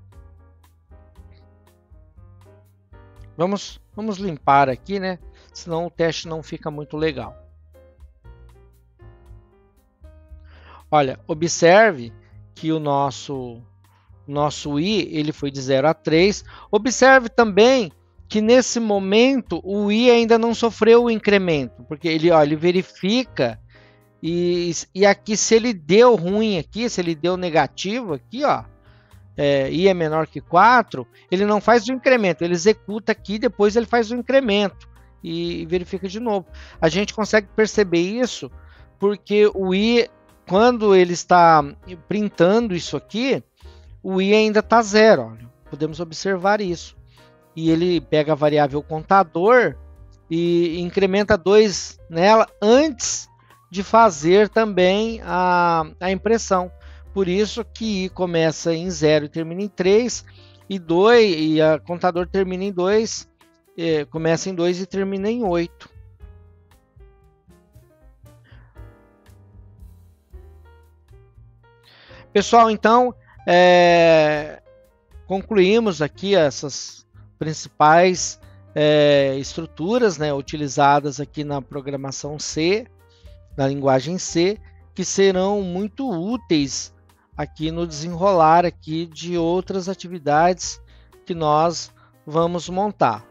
A: Vamos limpar aqui, né? Senão o teste não fica muito legal. Olha, observe que o nosso i ele foi de 0 a 3. Observe também que nesse momento o i ainda não sofreu o incremento, porque ele verifica e aqui se ele deu ruim aqui, se ele deu negativo aqui, ó, i é menor que 4, ele não faz o incremento, ele executa aqui, depois ele faz o incremento e verifica de novo. A gente consegue perceber isso porque o i, quando ele está printando isso aqui, o i ainda está 0, olha, podemos observar isso. E ele pega a variável contador e incrementa 2 nela antes de fazer também a impressão. Por isso que i começa em 0 e termina em 3, e a contador termina em 2, começa em 2 e termina em 8. Pessoal, então, concluímos aqui essas principais estruturas, né, utilizadas aqui na programação C, na linguagem C, que serão muito úteis aqui no desenrolar aqui de outras atividades que nós vamos montar.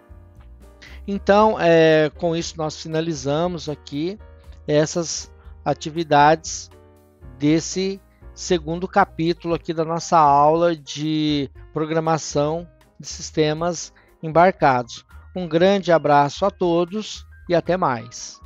A: Então, com isso nós finalizamos aqui essas atividades desse segundo capítulo aqui da nossa aula de programação de sistemas embarcados. Um grande abraço a todos e até mais.